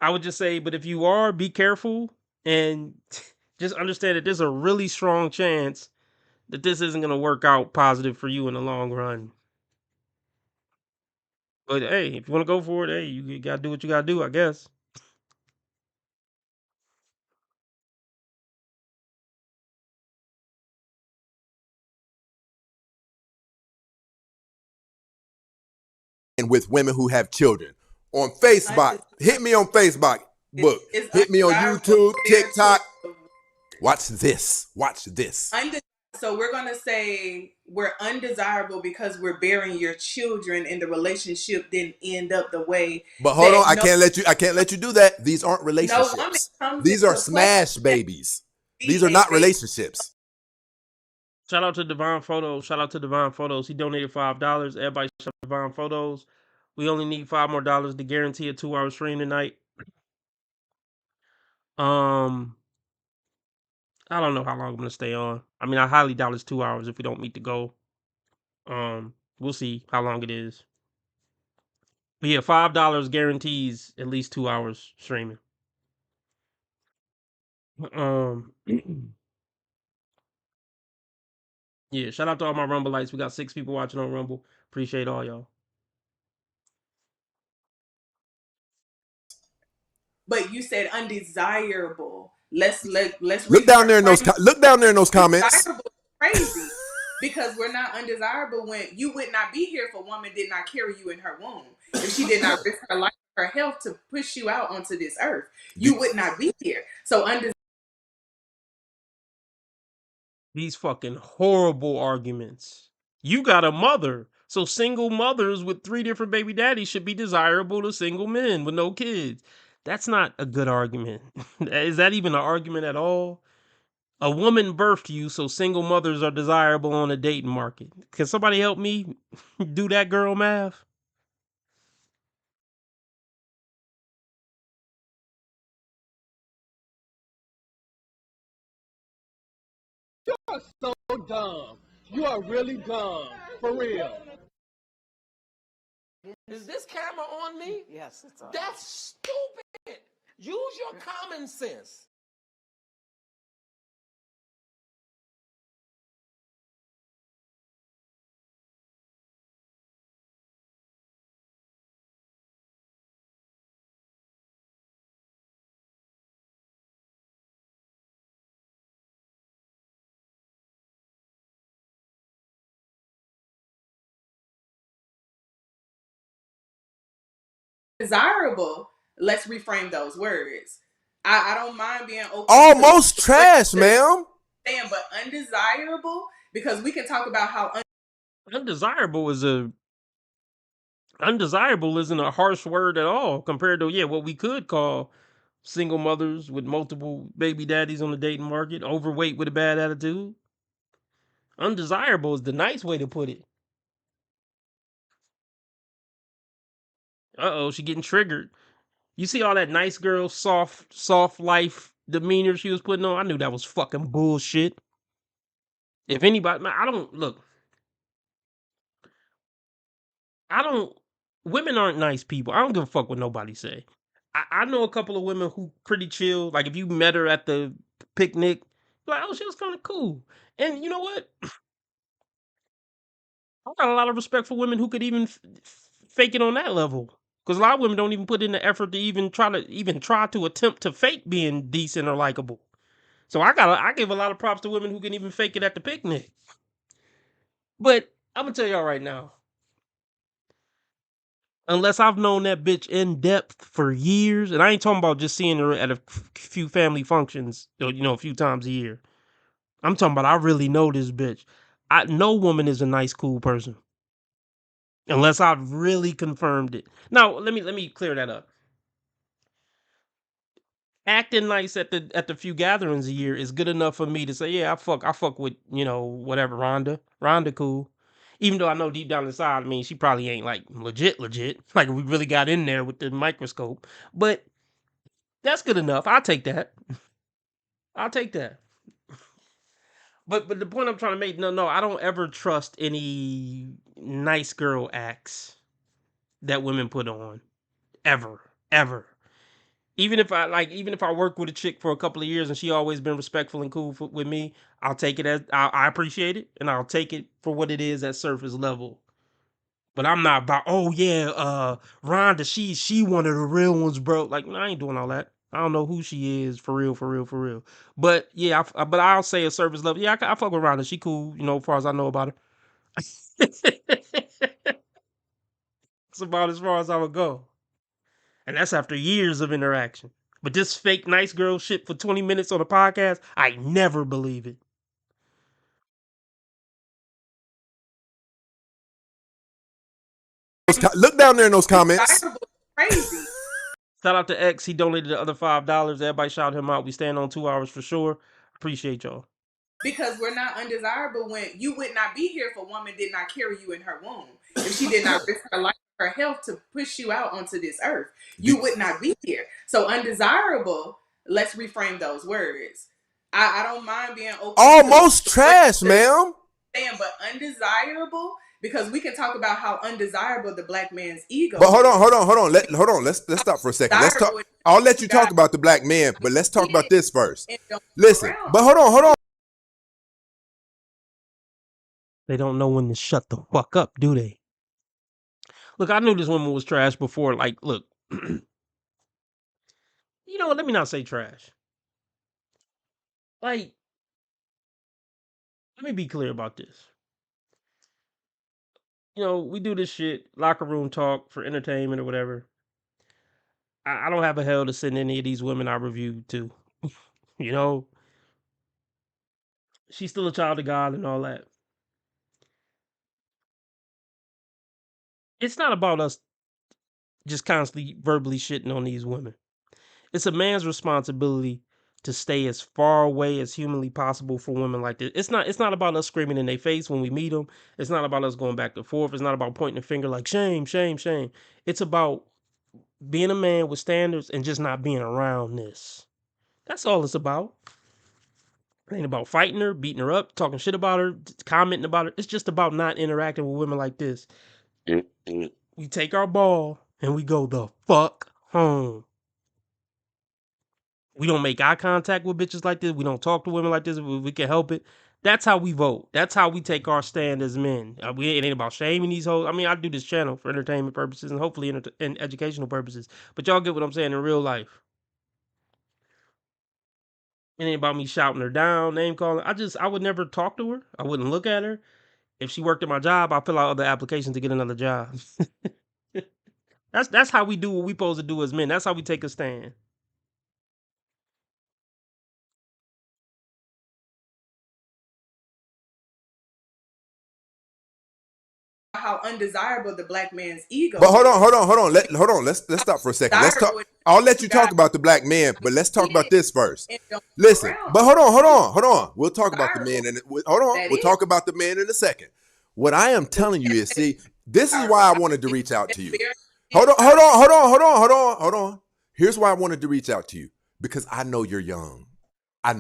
I would just say, but if you are, be careful and just understand that there's a really strong chance that this isn't going to work out positive for you in the long run. But hey, if you want to go for it, hey, you got to do what you got to do, I guess. And with women who have children. On Facebook, hit me on Facebook. Look, hit me on YouTube, TikTok. Watch this. Watch this. So we're going to say we're undesirable because we're bearing your children and the relationship didn't end up the way. But hold on, I can't let you do that. These aren't relationships. These are smash babies. These are not relationships. Shout out to Divine Photos. Shout out to Divine Photos. He donated $5. Everybody shout out Divine Photos. We only need $5 more to guarantee a 2-hour stream tonight. I don't know how long I'm gonna stay on. I mean, I highly doubt it's 2 hours if we don't meet the goal. We'll see how long it is. But yeah, $5 guarantees at least 2 hours streaming. Yeah, shout out to all my Rumble lights. We got 6 people watching on Rumble. Appreciate all y'all. but you said undesirable. Let's Look down there in those comments. undesirable is crazy because we're not undesirable when you would not be here if a woman did not carry you in her womb. If she did not risk her life, her health to push you out onto this earth, you would not be here. So These fucking horrible arguments. You got a mother. So single mothers with 3 different baby daddies should be desirable to single men with no kids. That's not a good argument. Is that even an argument at all? A woman birthed you, so single mothers are desirable on the dating market. Can somebody help me do that girl math? You are so dumb. You are really dumb. For real. Is this camera on me? Yes, it's on. That's stupid. Use your common sense. undesirable. Let's reframe those words. I don't mind being open. Almost trash, ma'am. But undesirable, because we can talk about how Undesirable isn't a harsh word at all compared to what we could call single mothers with multiple baby daddies on the dating market, overweight with a bad attitude. Undesirable is the nice way to put it. Uh-oh, she getting triggered. You see all that nice girl, soft life demeanor she was putting on? I knew that was fucking bullshit. If anybody, man, women aren't nice people. I don't give a fuck what nobody say. I know a couple of women who pretty chill. Like if you met her at the picnic, like, oh, she was kind of cool. And you know what? I got a lot of respect for women who could even fake it on that level. Because a lot of women don't even put in the effort to even try to attempt to fake being decent or likable. So I give a lot of props to women who can even fake it at the picnic. But I'm gonna tell y'all right now, unless I've known that bitch in depth for years, and I ain't talking about just seeing her at a few family functions, a few times a year. I'm talking about I really know this bitch. No woman is a nice, cool person. Unless I've really confirmed it. Now, let me clear that up. Acting nice at the few gatherings a year is good enough for me to say, yeah, I fuck with, whatever, Rhonda. Rhonda cool. Even though I know deep down inside, I mean, she probably ain't like legit. Like we really got in there with the microscope. But that's good enough. I'll take that. I'll take that. But the point I'm trying to make, no, I don't ever trust any nice girl acts that women put on. Ever. Even if I work with a chick for a couple of years and she always been respectful and cool with me, I'll take it as I appreciate it, and I'll take it for what it is at surface level. But I'm not about, oh yeah, Rhonda, she one of the real ones, bro. Like, no, I ain't doing all that. I don't know who she is for real. But yeah, but I'll say a surface level. Yeah, I fuck with Rhonda. She cool, as far as I know about her. It's about as far as I would go. And that's after years of interaction. But this fake nice girl shit for 20 minutes on a podcast, I never believe it. Look down there in those comments. Crazy. Shout out to X. He donated the other $5. Everybody shout him out. We stand on 2 hours for sure. Appreciate y'all. Because we're not undesirable when you would not be here if a woman did not carry you in her womb. If she did not risk her life, her health to push you out onto this earth, you would not be here. So undesirable, let's reframe those words. I don't mind being open. Almost trash, ma'am. But undesirable, because we can talk about how undesirable the black man's ego. But hold on. Let's stop for a second. Let's talk. I'll let you talk about the black man, but let's talk about this first. Listen, but hold on. They don't know when to shut the fuck up, do they? Look, I knew this woman was trash before. Like, look, You know what? Let me not say trash. Like, let me be clear about this. You know, we do this shit, locker room talk for entertainment or whatever. I don't have a hell to send any of these women I reviewed to. You know, she's still a child of God and all that. It's not about us just constantly verbally shitting on these women. It's a man's responsibility to stay as far away as humanly possible for women like this. It's not about us screaming in their face when we meet them. It's not about us going back and forth. It's not about pointing a finger like shame, shame, shame. It's about being a man with standards and just not being around this. That's all it's about. It ain't about fighting her, beating her up, talking shit about her, commenting about her. It's just about not interacting with women like this. We take our ball and we go the fuck home. We don't make eye contact with bitches like this. We don't talk to women like this if we can help it. That's how we vote. That's how we take our stand as men. It ain't about shaming these hoes. I mean, I do this channel for entertainment purposes and hopefully in educational purposes. But y'all get what I'm saying in real life. It ain't about me shouting her down, name calling. I would never talk to her. I wouldn't look at her. If she worked at my job, I'll fill out other applications to get another job. That's how we do what we supposed to do as men. That's how we take a stand. How undesirable the black man's ego. But hold on. Let's stop for a second. Let's talk. I'll let you talk about the black man, but let's talk about this first. Listen, but hold on. We'll talk about the men and we'll talk about the men in a second. What I am telling you is, see, this is why I wanted to reach out to you. Hold on. Here's why I wanted to reach out to you, because I know you're young. I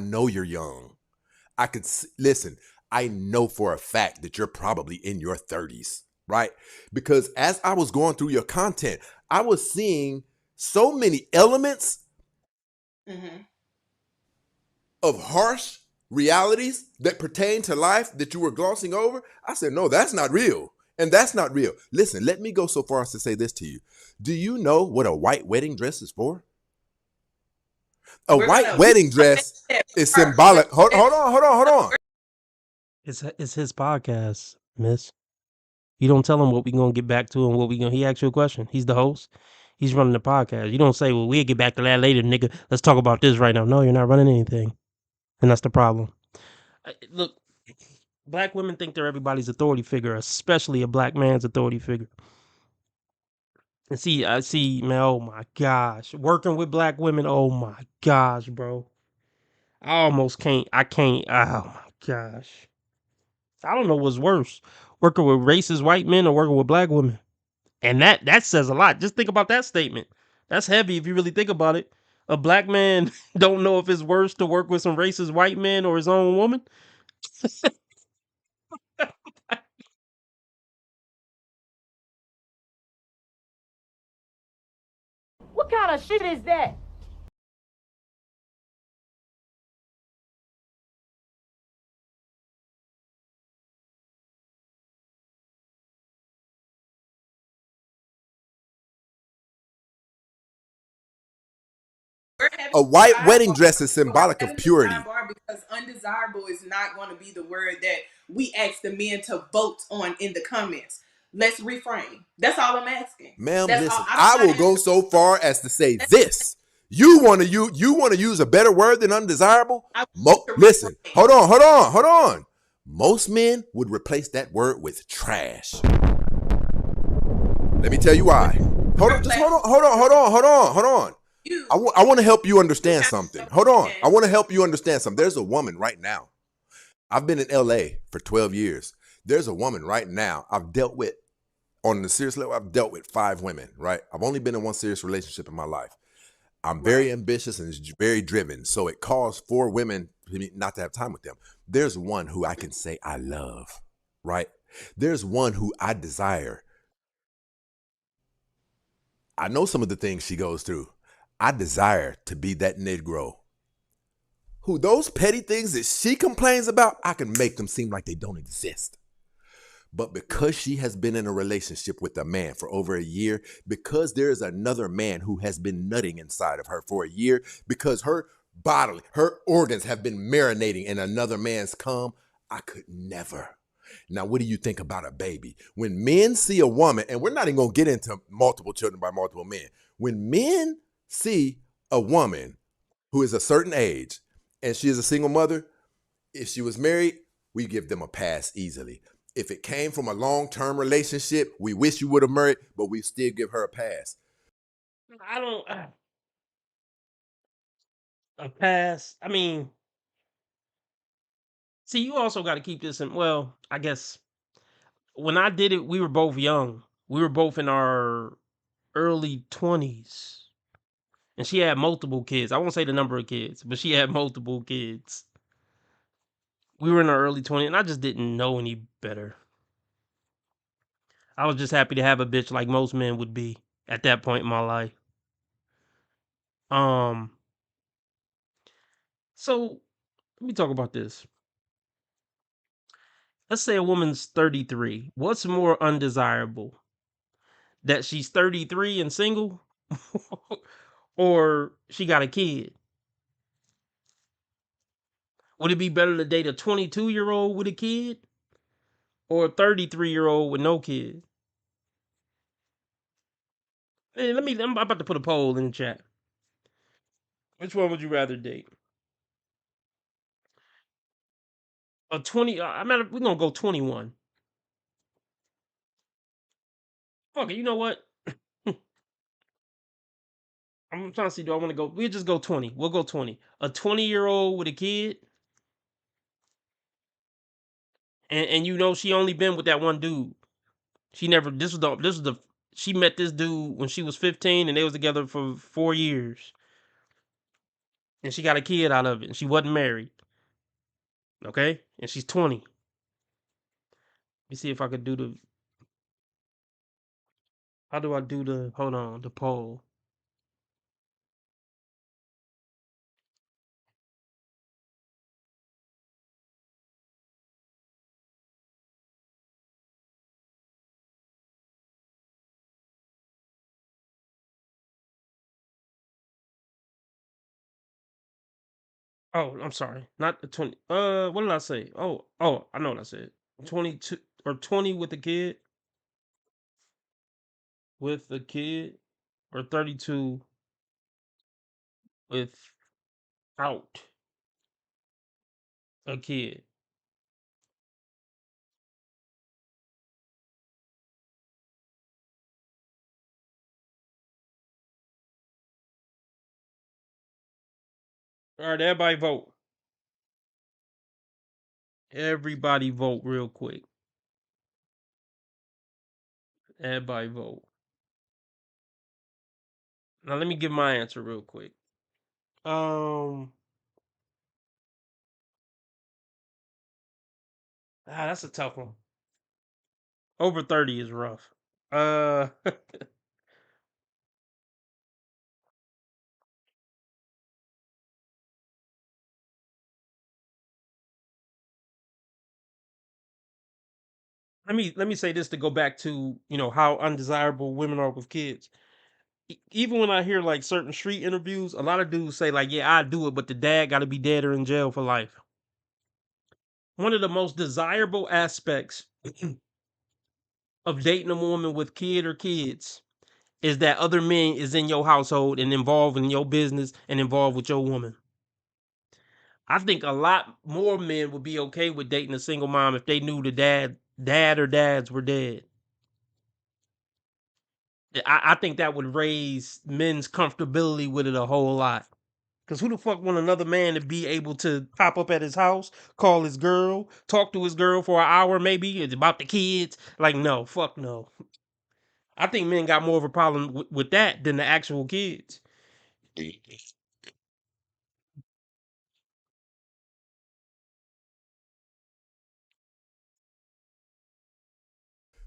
could listen. I know for a fact that you're probably in your 30s, right? Because as I was going through your content, I was seeing so many elements of harsh realities that pertain to life that you were glossing over. I said, no, that's not real. And that's not real. Listen, let me go so far as to say this to you. Do you know what a white wedding dress is for? A white wedding dress is symbolic. Hold on. It's his podcast, miss. You don't tell him what we gonna get back to and he asks you a question. He's the host. He's running the podcast. You don't say, well, we'll get back to that later, nigga. Let's talk about this right now. No, you're not running anything. And that's the problem. Look, black women think they're everybody's authority figure, especially a black man's authority figure. And I see, man, oh my gosh. Working with black women, oh my gosh, bro. I can't, oh my gosh. I don't know what's worse, working with racist white men or working with black women. And that says a lot. Just think about that statement. That's heavy if you really think about it. A black man don't know if it's worse to work with some racist white men or his own woman. What kind of shit is that? A white wedding dress is symbolic of purity. Because undesirable is not going to be the word that we ask the men to vote on in the comments. Let's reframe. That's all I'm asking. Ma'am, listen, I will go so far as to say this. You want to use a better word than undesirable? Listen, hold on. Most men would replace that word with trash. Let me tell you why. Hold on. I want to help you understand something. Hold on. I want to help you understand something. There's a woman right now. I've been in LA for 12 years. There's a woman right now I've dealt with on the serious level. I've dealt with 5 women, right? I've only been in one serious relationship in my life. I'm very ambitious and very driven. So it calls for women not to have time with them. There's one who I can say I love, right? There's one who I desire. I know some of the things she goes through. I desire to be that Negro who those petty things that she complains about, I can make them seem like they don't exist. But because she has been in a relationship with a man for over a year, because there is another man who has been nutting inside of her for a year, because her organs have been marinating in another man's cum, I could never. Now, what do you think about a baby? When men see a woman, and we're not even going to get into multiple children by multiple men. When men see a woman who is a certain age and she is a single mother, if she was married, we give them a pass easily. If it came from a long-term relationship, we wish you would have married, but we still give her a pass. I don't. A pass. I mean, see, you also got to keep this in. Well, I guess when I did it, we were both young. We were both in our early 20s. And she had multiple kids. I won't say the number of kids, but she had multiple kids. We were in our early 20s, and I just didn't know any better. I was just happy to have a bitch like most men would be at that point in my life. So let me talk about this. Let's say a woman's 33. What's more undesirable? That she's 33 and single? Or she got a kid? Would it be better to date a 22-year-old with a kid? Or a 33-year-old with no kid? Hey, I'm about to put a poll in the chat. Which one would you rather date? A 20, we're gonna go 21. Fuck it, you know what? I'm trying to see, do I want to go? We'll just go 20. We'll go 20. A 20-year-old with a kid, and you know she only been with that one dude. She never. She met this dude when she was 15, and they was together for 4 years, and she got a kid out of it, and she wasn't married. Okay, and she's 20. Let me see if I could do the. How do I do the? Hold on, the poll. Oh, I'm sorry. Not the 20. What did I say? Oh, I know what I said. 22 or 20 with a kid? With a kid? Or 32 without a kid? All right, everybody vote. Everybody vote real quick. Everybody vote. Now let me give my answer real quick. That's a tough one. Over 30 is rough. Let me say this to go back to, how undesirable women are with kids. Even when I hear like certain street interviews, a lot of dudes say like, yeah, I do it, but the dad got to be dead or in jail for life. One of the most desirable aspects of dating a woman with kid or kids is that other men is in your household and involved in your business and involved with your woman. I think a lot more men would be okay with dating a single mom if they knew the dad or dads were dead. I think that would raise men's comfortability with it a whole lot. Because who the fuck want another man to be able to pop up at his house, call his girl, talk to his girl for an hour maybe, it's about the kids? Like, no, fuck no. I think men got more of a problem with that than the actual kids.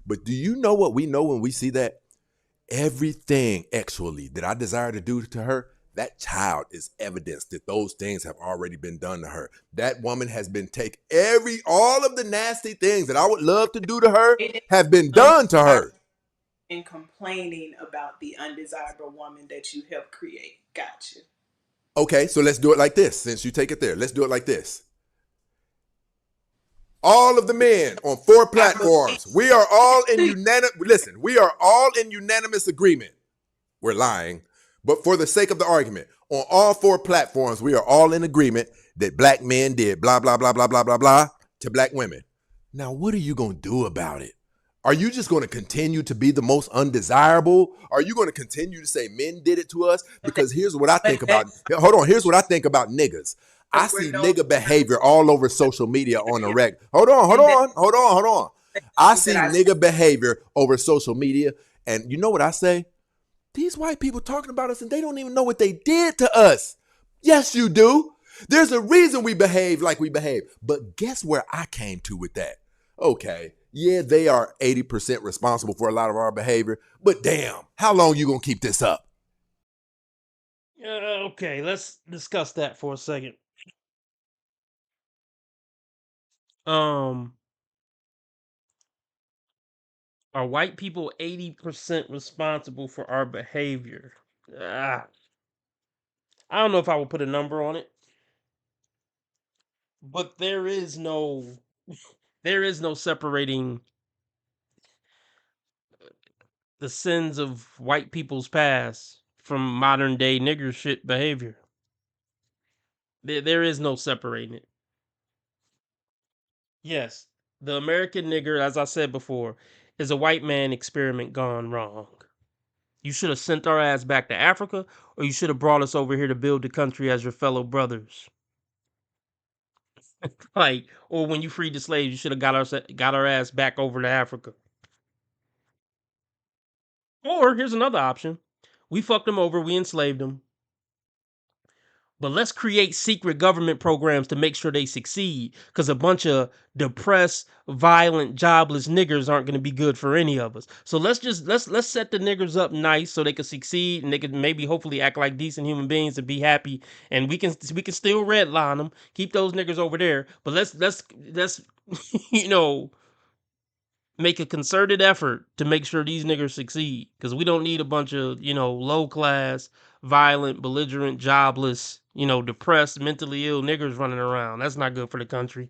But do you know what we know when we see that? Everything actually that I desire to do to her, that child is evidence that those things have already been done to her. That woman has been all of the nasty things that I would love to do to her have been done to her. And complaining about the undesirable woman that you helped create. Gotcha. Okay, so let's do it like this. Since you take it there, let's do it like this. All of the men on 4 platforms, we are all in unanimous agreement. We're lying, but for the sake of the argument, on all 4 platforms, we are all in agreement that black men did blah, blah, blah, blah, blah, blah, blah to black women. Now, what are you going to do about it? Are you just going to continue to be the most undesirable? Are you going to continue to say men did it to us? Because here's what I think about. Here's what I think about niggas. I see nigga behavior all over social media on a reg. Hold on. I see nigga behavior over social media, and you know what I say? These white people talking about us, and they don't even know what they did to us. Yes, you do. There's a reason we behave like we behave. But guess where I came to with that? Okay. Yeah, they are 80% responsible for a lot of our behavior, but damn, how long you gonna keep this up? Okay, let's discuss that for a second. Are white people 80% responsible for our behavior? I don't know if I would put a number on it, but there is no separating the sins of white people's past from modern day nigger shit behavior. There is no separating it. Yes, the American nigger, as I said before, is a white man experiment gone wrong. You should have sent our ass back to Africa, or you should have brought us over here to build the country as your fellow brothers. Or when you freed the slaves, you should have got our ass back over to Africa. Or here's another option: we fucked them over, we enslaved them, but let's create secret government programs to make sure they succeed, because a bunch of depressed, violent, jobless niggers aren't going to be good for any of us. So let's set the niggers up nice so they can succeed, and they can maybe hopefully act like decent human beings and be happy, and we can still redline them, keep those niggers over there, but let's make a concerted effort to make sure these niggers succeed, because we don't need a bunch of low class, violent, belligerent, jobless, depressed, mentally ill niggers running around. That's not good for the country.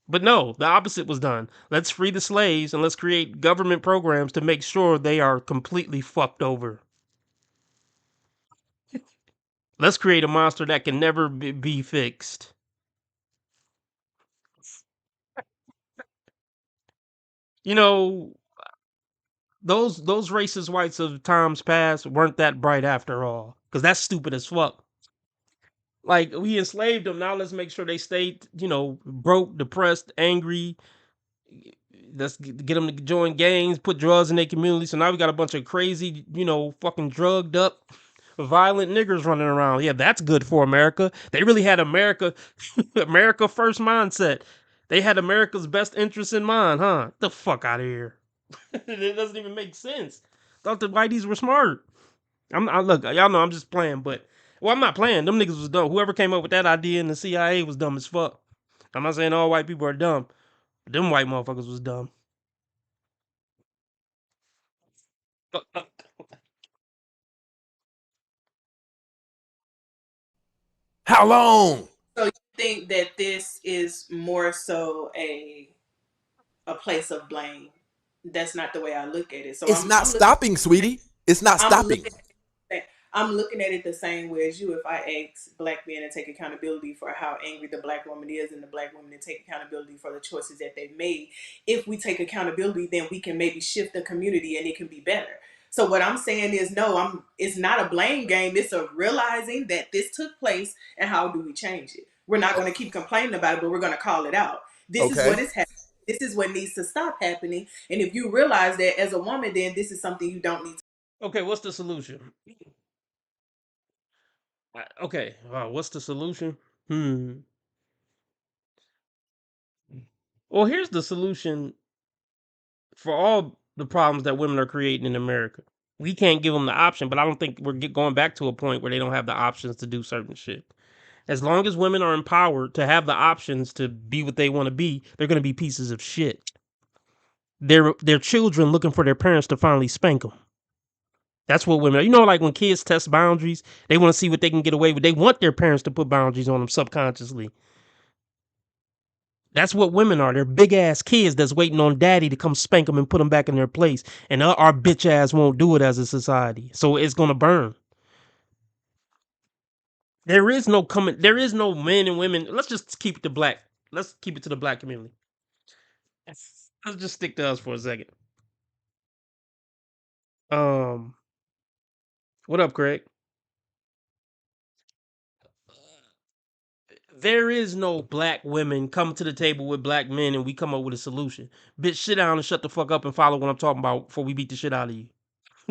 But no, the opposite was done. Let's free the slaves and let's create government programs to make sure they are completely fucked over. Let's create a monster that can never be fixed. Those racist whites of times past weren't that bright after all, because that's stupid as fuck. Like, we enslaved them, now let's make sure they stayed, broke, depressed, angry. Let's get them to join gangs, put drugs in their community. So now we got a bunch of crazy, fucking drugged up, violent niggers running around. Yeah, that's good for America. They really had America first mindset. They had America's best interests in mind, huh? Get the fuck out of here. It doesn't even make sense. Thought the whiteys were smart. Look, y'all know I'm just playing, but I'm not playing. Them niggas was dumb. Whoever came up with that idea in the CIA was dumb as fuck. I'm not saying all white people are dumb. But them white motherfuckers was dumb. How long? So you think that this is more so a place of blame? That's not the way I look at it. So it's not stopping, sweetie. It's not stopping. I'm looking at it the same way as you. If I ask black men to take accountability for how angry the black woman is, and the black woman to take accountability for the choices that they've made, if we take accountability, then we can maybe shift the community and it can be better. So what I'm saying is, no, it's not a blame game. It's a realizing that this took place, and how do we change it? We're not going to keep complaining about it, but we're going to call it out. This is what is happening. This is what needs to stop happening. And if you realize that as a woman, then this is something you don't need to. Okay, what's the solution? Okay, what's the solution? Well, here's the solution for all the problems that women are creating in America. We can't give them the option, but I don't think we're going back to a point where they don't have the options to do certain shit. As long as women are empowered to have the options to be what they want to be, they're going to be pieces of shit. They're children looking for their parents to finally spank them. That's what women are. You know, like when kids test boundaries, they want to see what they can get away with. They want their parents to put boundaries on them subconsciously. That's what women are. They're big ass kids that's waiting on daddy to come spank them and put them back in their place. And our bitch ass won't do it as a society. So it's going to burn. There is no men and women. Let's just keep it to black. Let's keep it to the black community. Let's just stick to us for a second. What up, Craig? There is no black women come to the table with black men and we come up with a solution. Bitch, sit down and shut the fuck up and follow what I'm talking about before we beat the shit out of you.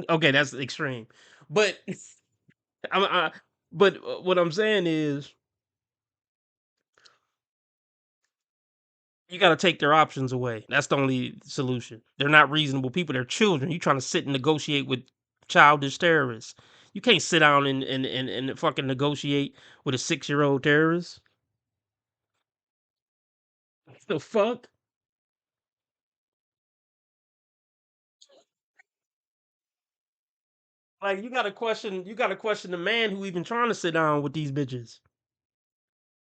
Okay, that's extreme. But what I'm saying is you got to take their options away. That's the only solution. They're not reasonable people. They're children. You trying to sit and negotiate with childish terrorists. You can't sit down and fucking negotiate with a 6-year-old terrorist. The fuck? Like you gotta question the man who even trying to sit down with these bitches.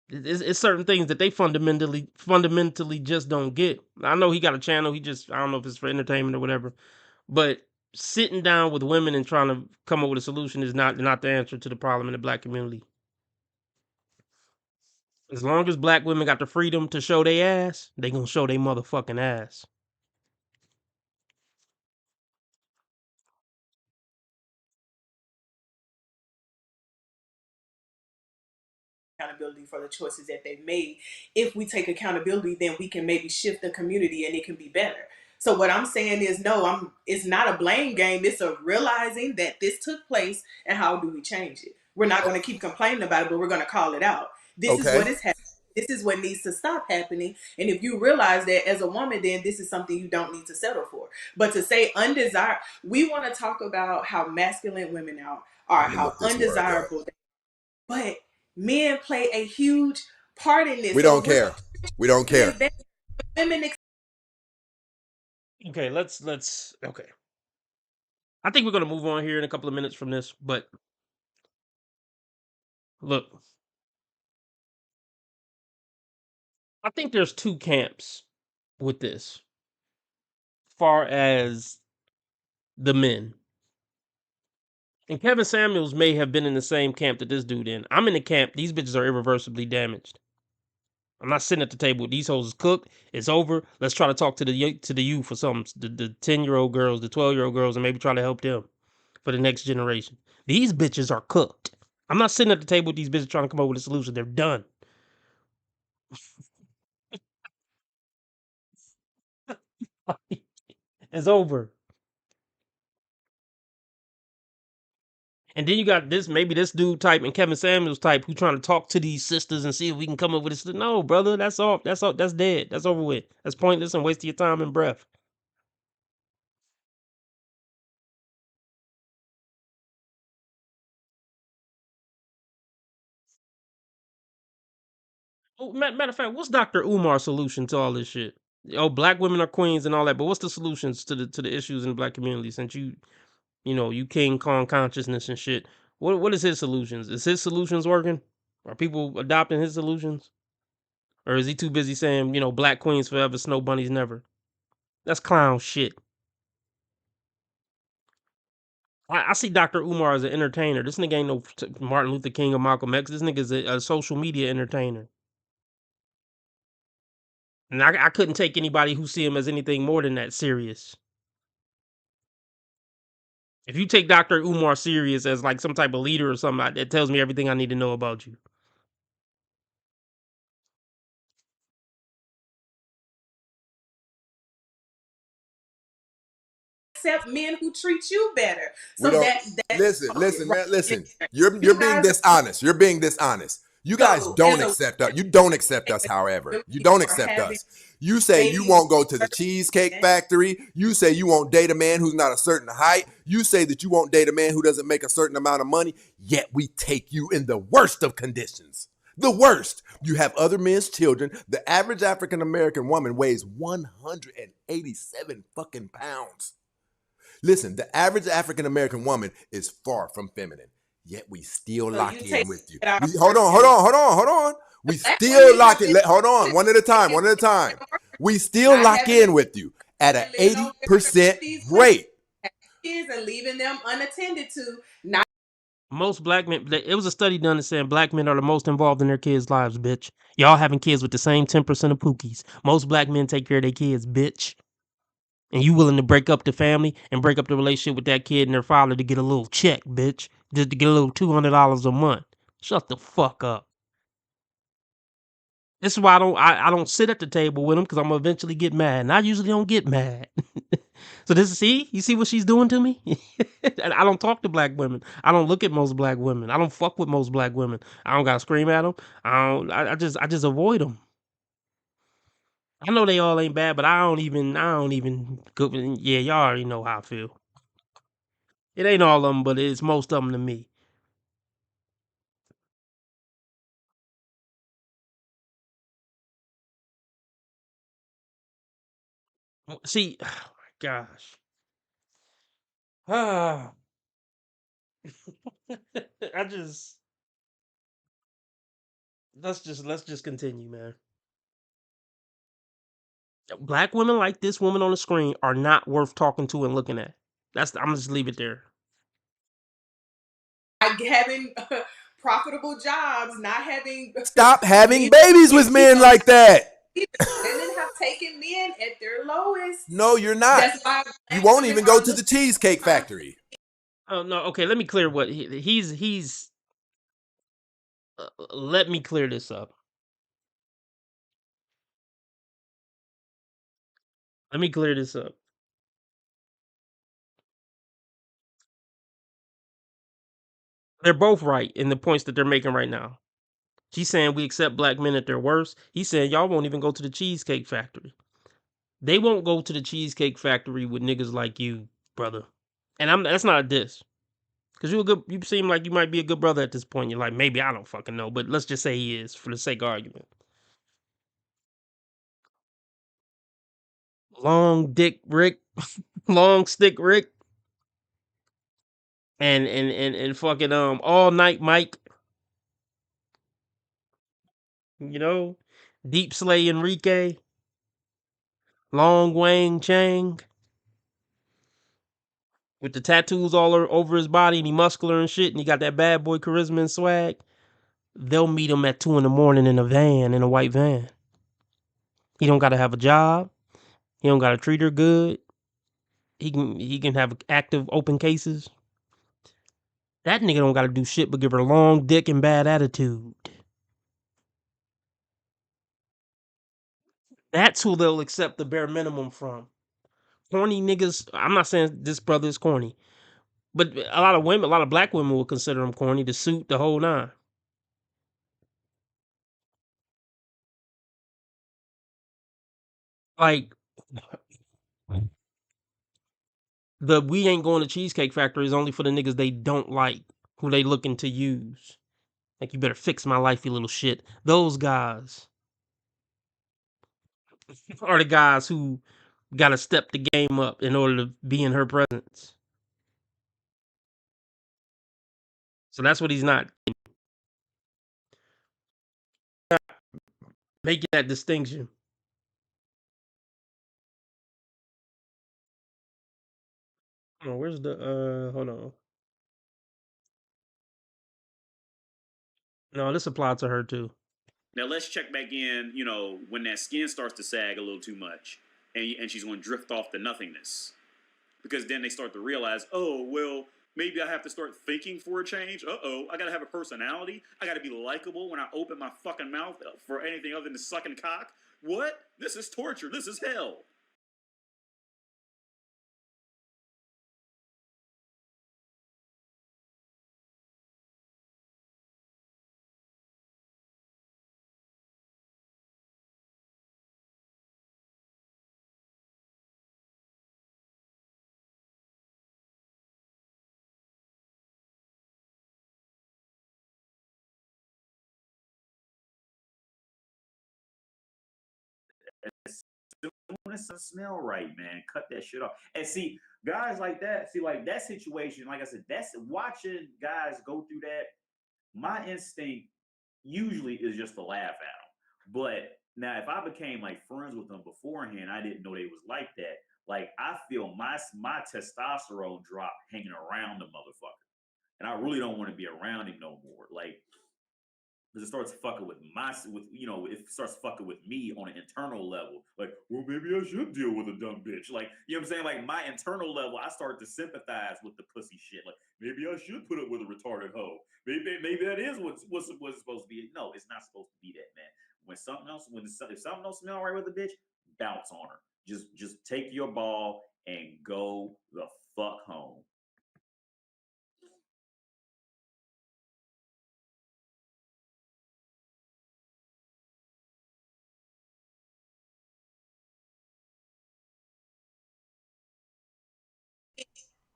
It's certain things that they fundamentally just don't get. I know he got a channel. I don't know if it's for entertainment or whatever, but sitting down with women and trying to come up with a solution is not the answer to the problem in the black community. As long as black women got the freedom to show their ass, they gonna show their motherfucking ass. Accountability for the choices that they've made. If we take accountability, then we can maybe shift the community and it can be better. So what I'm saying is, no, it's not a blame game. It's a realizing that this took place and how do we change it? We're not going to keep complaining about it, but we're going to call it out. This is what is happening. This is what needs to stop happening. And if you realize that as a woman, then this is something you don't need to settle for. But to say undesirable, we want to talk about how masculine women are, how undesirable. But men play a huge part in this. We don't care. We don't care. Women. Okay, let's. Okay, I think we're gonna move on here in a couple of minutes from this. But look, I think there's two camps with this. As far as the men. And Kevin Samuels may have been in the same camp that this dude in. I'm in the camp. These bitches are irreversibly damaged. I'm not sitting at the table. These hoes is cooked. It's over. Let's try to talk to the youth for some, the 10-year-old girls, the 12-year-old girls, and maybe try to help them for the next generation. These bitches are cooked. I'm not sitting at the table with these bitches trying to come up with a solution. They're done. It's over. And then you got maybe this dude type and Kevin Samuels type who trying to talk to these sisters and see if we can come up with this. No, brother, that's off. That's dead. That's over with. That's pointless and wasting your time and breath. Oh, matter of fact, what's Dr. Umar's solution to all this shit? Oh, black women are queens and all that, but what's the solutions to the issues in the black community? Since you King Kong consciousness and shit. What is his solutions? Is his solutions working? Are people adopting his solutions? Or is he too busy saying, black queens forever, snow bunnies never? That's clown shit. I see Dr. Umar as an entertainer. This nigga ain't no Martin Luther King or Malcolm X. This nigga's a social media entertainer. And I couldn't take anybody who see him as anything more than that serious. If you take Dr. Umar serious as like some type of leader or something, that tells me everything I need to know about you. Accept men who treat you better. So listen, man, listen. You're being dishonest. You're being dishonest. You guys So don't as a accept us. You don't accept us, however. You don't accept having us. You say you babies won't go to the Cheesecake Factory. You say you won't date a man who's not a certain height. You say that you won't date a man who doesn't make a certain amount of money. Yet we take you in the worst of conditions. The worst. You have other men's children. The average African American woman weighs 187 fucking pounds. Listen, the average African American woman is far from feminine. Yet we still so lock you in take with you. it out Hold on. We black still women lock have in. been Hold on, one at a time. We still not lock having in with you at an living on their 80% these women, rate. having kids and leaving them unattended to. Not Most black men, it was a study done that said black men are the most involved in their kids' lives, bitch. Y'all having kids with the same 10% of pookies. Most black men take care of their kids, bitch. And you willing to break up the family and break up the relationship with that kid and their father to get a little check, bitch. Just to get a little $200 a month. Shut the fuck up. This is why I don't sit at the table with them, because I'm gonna eventually get mad. And I usually don't get mad. So you see what she's doing to me? And I don't talk to black women. I don't look at most black women. I don't fuck with most black women. I don't gotta scream at them. I just avoid them. I know they all ain't bad, but I don't even go. Yeah, y'all already know how I feel. It ain't all of them, but it's most of them to me. See, oh my gosh. Ah, I just let's just continue, man. Black women like this woman on the screen are not worth talking to and looking at. I'm gonna just leave it there. having profitable jobs, not having Stop having men babies with men like that. women have taken men at their lowest. No, you're not. That's why You black won't women even are go to the looking Cheesecake Factory. Oh no, okay. Let me clear what he's. Let me clear this up. Let me clear this up. They're both right in the points that they're making right now. She's saying we accept black men at their worst. He's saying y'all won't even go to the Cheesecake Factory. They won't go to the Cheesecake Factory with niggas like you, brother. And that's not a diss. Cause you seem like you might be a good brother at this point. You're like, maybe I don't fucking know, but let's just say he is for the sake of argument. Long dick Rick, long stick Rick, and fucking all night Mike. You know, Deep Slay Enrique, Long Wang Chang with the tattoos all over his body and he muscular and shit and he got that bad boy charisma and swag. They'll meet him at 2 a.m. in a white van. He don't gotta have a job. He don't gotta treat her good. He can have active open cases. That nigga don't gotta do shit but give her long dick and bad attitude. That's who they'll accept the bare minimum from. Corny niggas. I'm not saying this brother is corny, but a lot of black women will consider him corny. The suit, the whole nine. Like the we ain't going to Cheesecake Factory is only for the niggas they don't like, who they looking to use. Like, you better fix my life, you little shit. Those guys are the guys who gotta step the game up in order to be in her presence. So that's what he's not making that distinction. Oh, where's the hold on. No, this applies to her too. Now let's check back in, when that skin starts to sag a little too much and she's going to drift off to nothingness. Because then they start to realize, oh, well, maybe I have to start thinking for a change. Uh-oh, I got to have a personality. I got to be likable when I open my fucking mouth for anything other than sucking cock. What? This is torture. This is hell. when it doesn't smell right, man, cut that shit off. And see, guys like that, like that situation, like I said, that's watching guys go through that. My instinct usually is just to laugh at them. But now, if I became like friends with them beforehand, I didn't know they was like that. Like I feel my testosterone drop hanging around the motherfucker, and I really don't want to be around him no more. Like, because it starts fucking with it starts fucking with me on an internal level. Like, well, maybe I should deal with a dumb bitch. Like, you know what I'm saying? Like, my internal level, I start to sympathize with the pussy shit. Like, maybe I should put up with a retarded hoe. Maybe that is what's supposed to be. No, it's not supposed to be that, man. If something don't smell right with a bitch, bounce on her. Just take your ball and go the fuck home.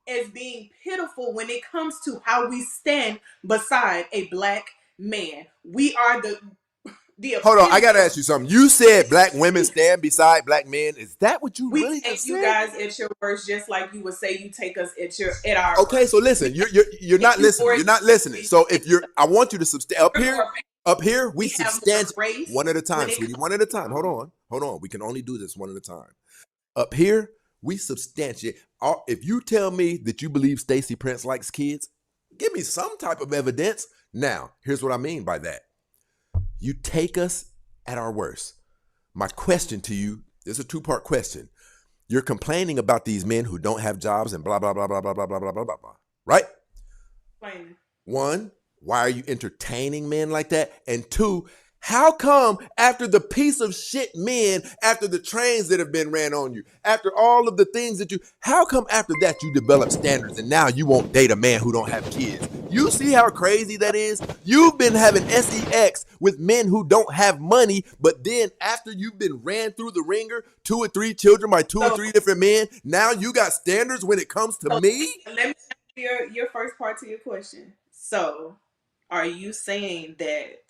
As being pitiful when it comes to how we stand beside a black man. We are the Hold on, I gotta ask you something. You said black women stand beside black men. Is that what you really take just you said? guys at your words, just like you would say you take us at our Okay, so listen, you're not listening. You're not listening. So if I want you to up here, we substantiate one at a time, sweetie. One at a time. Hold on. We can only do this one at a time. Up here, we substantiate. If you tell me that you believe Stacey Prince likes kids, give me some type of evidence. Now, here's what I mean by that. You take us at our worst. My question to you is a two-part question. You're complaining about these men who don't have jobs and blah, blah, blah, blah, blah, blah, blah, blah, blah, blah, right? Fine. One, why are you entertaining men like that? And two, how come after the piece of shit men, after the trains that have been ran on you, after all of the things that how come after that you develop standards and now you won't date a man who don't have kids? You see how crazy that is? You've been having sex with men who don't have money, but then after you've been ran through the ringer, 2 or 3 children by 2 or 3 different men, now you got standards when it comes to me? Let me answer your first part to your question. So, are you saying that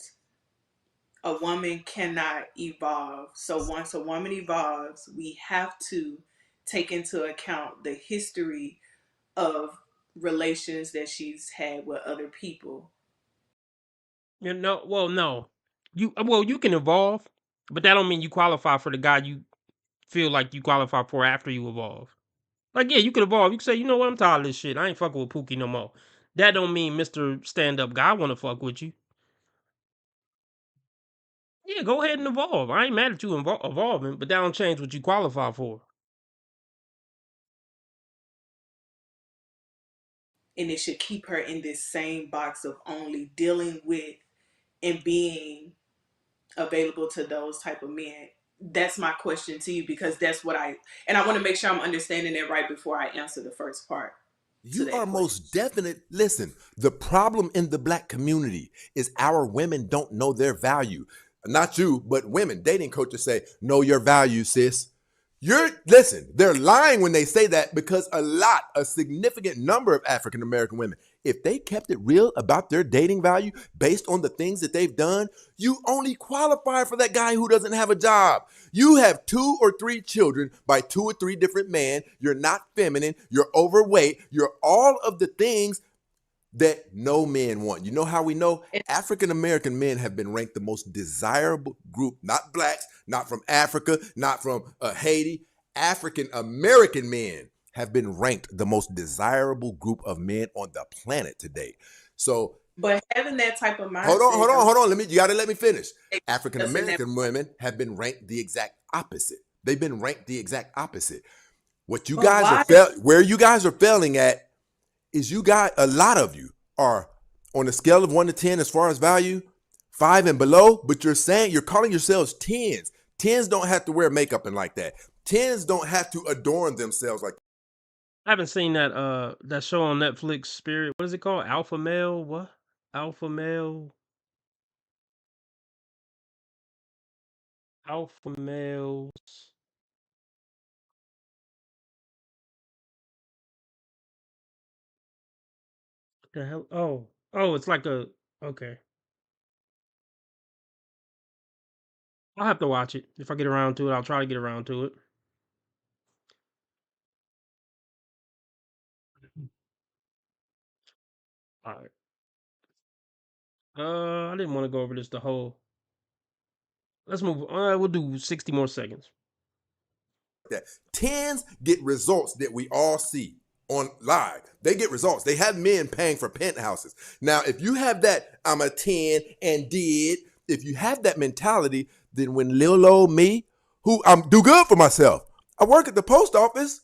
a woman cannot evolve? So once a woman evolves, we have to take into account the history of relations that she's had with other people. No. You can evolve, but that don't mean you qualify for the guy you feel like you qualify for after you evolve. Like, yeah, you can evolve. You can say, you know what, I'm tired of this shit. I ain't fucking with Pookie no more. That don't mean Mr. Stand-Up Guy want to fuck with you. Yeah, go ahead and evolve. I ain't mad at you evolving, but that don't change what you qualify for. And it should keep her in this same box of only dealing with and being available to those type of men. That's my question to you, because that's what I want to make sure I'm understanding it right before I answer the first part. You are most definite. Listen, the problem in the black community is our women don't know their value. Not you, but women. Dating coaches say, know your value, sis. Listen, they're lying when they say that, because a significant number of African American women, if they kept it real about their dating value based on the things that they've done, you only qualify for that guy who doesn't have a job. You have 2 or 3 children by 2 or 3 different men. You're not feminine. You're overweight. You're all of the things that no men want. You know how we know? African American men have been ranked the most desirable group, not blacks, not from Africa, not from Haiti. African American men have been ranked the most desirable group of men on the planet today. So, but having that type of mindset. Hold on. You gotta let me finish. African American women have been ranked the exact opposite. They've been ranked the exact opposite. What you guys where you guys are failing at is a lot of you are on a scale of 1 to 10 as far as value, 5 and below, but you're calling yourselves 10s. 10s don't have to wear makeup and like that. 10s don't have to adorn themselves like that. I haven't seen that show on Netflix, Spirit. What is it called? Alpha Male? What? Alpha Male? Alpha Males. The hell? Oh, it's like okay. I'll have to watch it. If I get around to it, I'll try to get around to it. All right. I didn't want to go over this the whole. Let's move. We'll do 60 more seconds. That tens get results that we all see on live. They get results. They have men paying for penthouses. Now, if you have that, I'm a 10 and did. If you have that mentality, then when little old me, who I'm do good for myself, I work at the post office,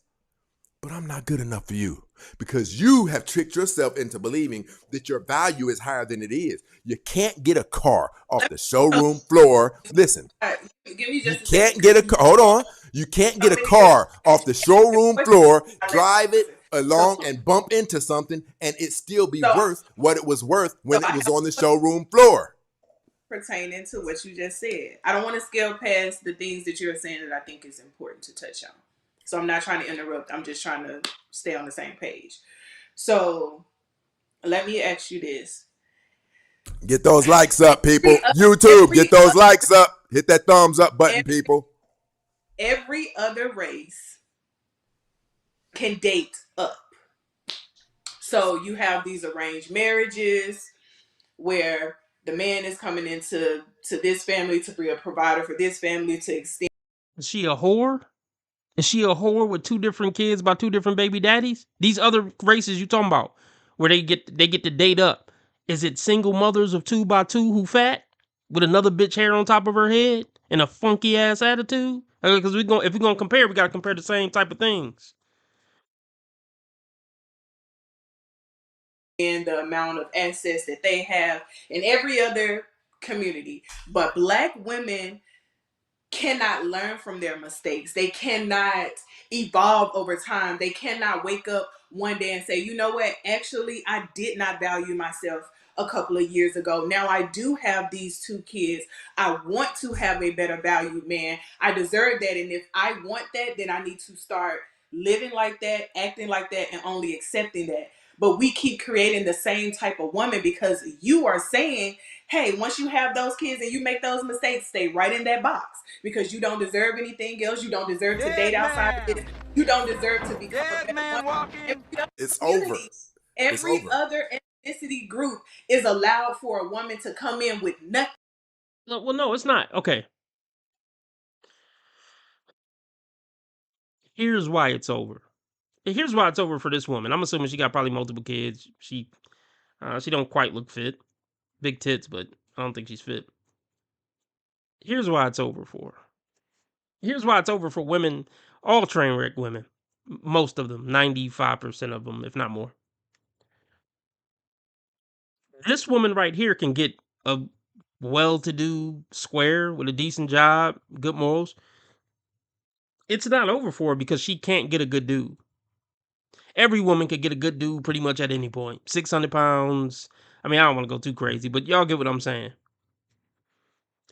but I'm not good enough for you because you have tricked yourself into believing that your value is higher than it is. You can't get a car off the showroom floor. Listen, Give me just you can't get a car. Hold on. You can't get a car off the showroom floor, drive it along and bump into something and it still be worth what it was worth when it was on the showroom floor. Pertaining to what you just said. I don't want to scale past the things that you're saying that I think is important to touch on. So I'm not trying to interrupt. I'm just trying to stay on the same page. So let me ask you this. Get those likes up, people. YouTube, get those likes up. Hit that thumbs up button, people. Every other race can date up. So you have these arranged marriages where the man is coming into this family to be a provider for this family to extend. Is she a whore? Is she a whore with two different kids by two different baby daddies? These other races you talking about, where they get to date up. Is it single mothers of 2 by 2 who fat with another bitch hair on top of her head and a funky ass attitude? Because if we're gonna compare, we gotta compare the same type of things. And the amount of access that they have in every other community. But Black women cannot learn from their mistakes. They cannot evolve over time. They cannot wake up one day and say, you know what, actually, I did not value myself a couple of years ago. Now I do have these 2 kids. I want to have a better value man. I deserve that. And if I want that, then I need to start living like that, acting like that, and only accepting that. But we keep creating the same type of woman because you are saying, hey, once you have those kids and you make those mistakes, stay right in that box because you don't deserve anything else. You don't deserve to date outside of this. You don't deserve to become a better woman. It's over. Every other ethnicity group is allowed for a woman to come in with nothing. Well, no, it's not. Okay. Here's why it's over. Here's why it's over for this woman. I'm assuming she got probably multiple kids. She don't quite look fit. Big tits, but I don't think she's fit. Here's why it's over for her. Here's why it's over for women, all train wreck women. Most of them, 95% of them, if not more. This woman right here can get a well-to-do square with a decent job, good morals. It's not over for her because she can't get a good dude. Every woman could get a good dude pretty much at any point. 600 pounds. I mean, I don't want to go too crazy, but y'all get what I'm saying.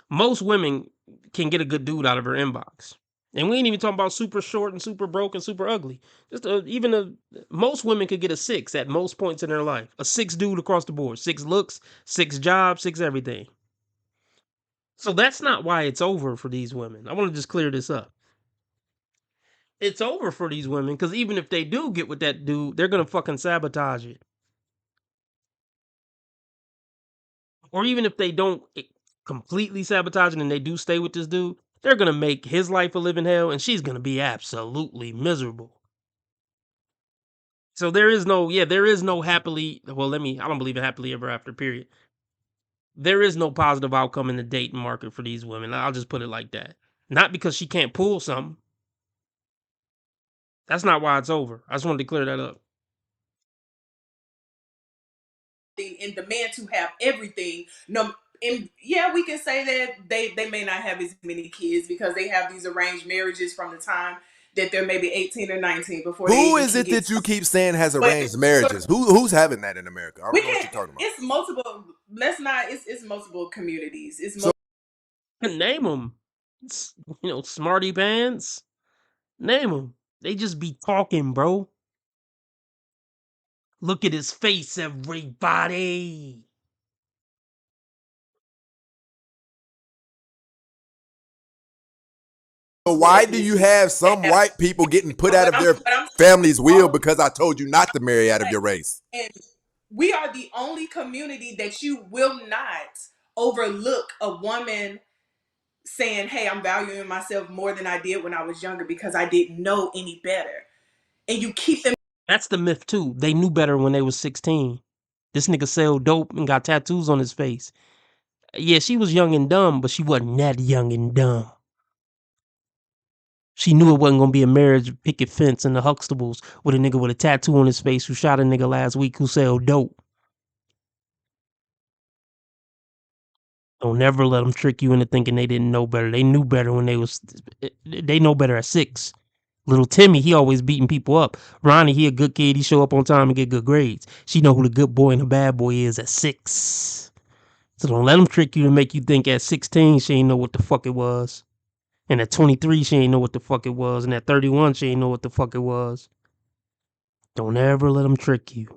Most women can get a good dude out of her inbox. And we ain't even talking about super short and super broke and super ugly. Just most women could get a 6 at most points in their life. A 6 dude across the board. 6 looks, 6 jobs, 6 everything. So that's not why it's over for these women. I want to just clear this up. It's over for these women because even if they do get with that dude, they're going to fucking sabotage it. Or even if they don't completely sabotage it and they do stay with this dude, they're going to make his life a living hell and she's going to be absolutely miserable. So there is no happily, I don't believe in happily ever after, period. There is no positive outcome in the dating market for these women. I'll just put it like that. Not because she can't pull something. That's not why it's over. I just wanted to clear that up. And the man to have everything. No, and yeah, we can say that they may not have as many kids because they have these arranged marriages from the time that they're maybe 18 or 19 before. Who is it that you keep saying has arranged marriages? Who's having that in America? I don't know what you're talking about. It's multiple. It's multiple communities. Name them. Smarty pants. Name them. They just be talking, bro. Look at his face, everybody. So why do you have some white people getting put out of their family's will because I told you not to marry out of your race? we are the only community that you will not overlook a woman saying, hey, I'm valuing myself more than I did when I was younger because I didn't know any better. And you keep them. That's the myth too. They knew better when they was 16. This nigga sell dope and got tattoos on his face. Yeah, she was young and dumb, but she wasn't that young and dumb. She knew it wasn't gonna be a marriage picket fence in the Huxtables with a nigga with a tattoo on his face who shot a nigga last week who sell dope. Don't never let them trick you into thinking they didn't know better. They knew better when they know better at 6. Little Timmy, he always beating people up. Ronnie, he a good kid. He show up on time and get good grades. She know who the good boy and the bad boy is at 6. So don't let them trick you to make you think at 16 she ain't know what the fuck it was. And at 23 she ain't know what the fuck it was. And at 31 she ain't know what the fuck it was. Don't ever let them trick you.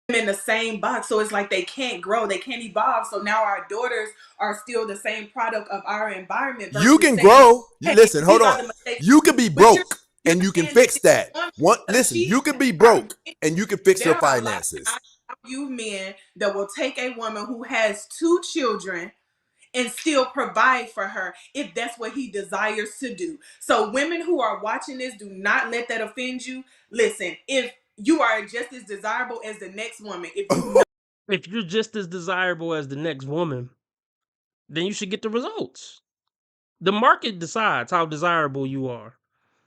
In the same box, so it's like they can't grow, they can't evolve. So now our daughters are still the same product of our environment. You can grow. Listen, hold on. You can be broke and you can fix that. Listen, you can be broke and you can fix your finances. You men that will take a woman who has 2 children and still provide for her if that's what he desires to do. So women who are watching this, do not let that offend you. Listen, if you are just as desirable as the next woman, if you're just as desirable as the next woman, then you should get the results. The market decides how desirable you are.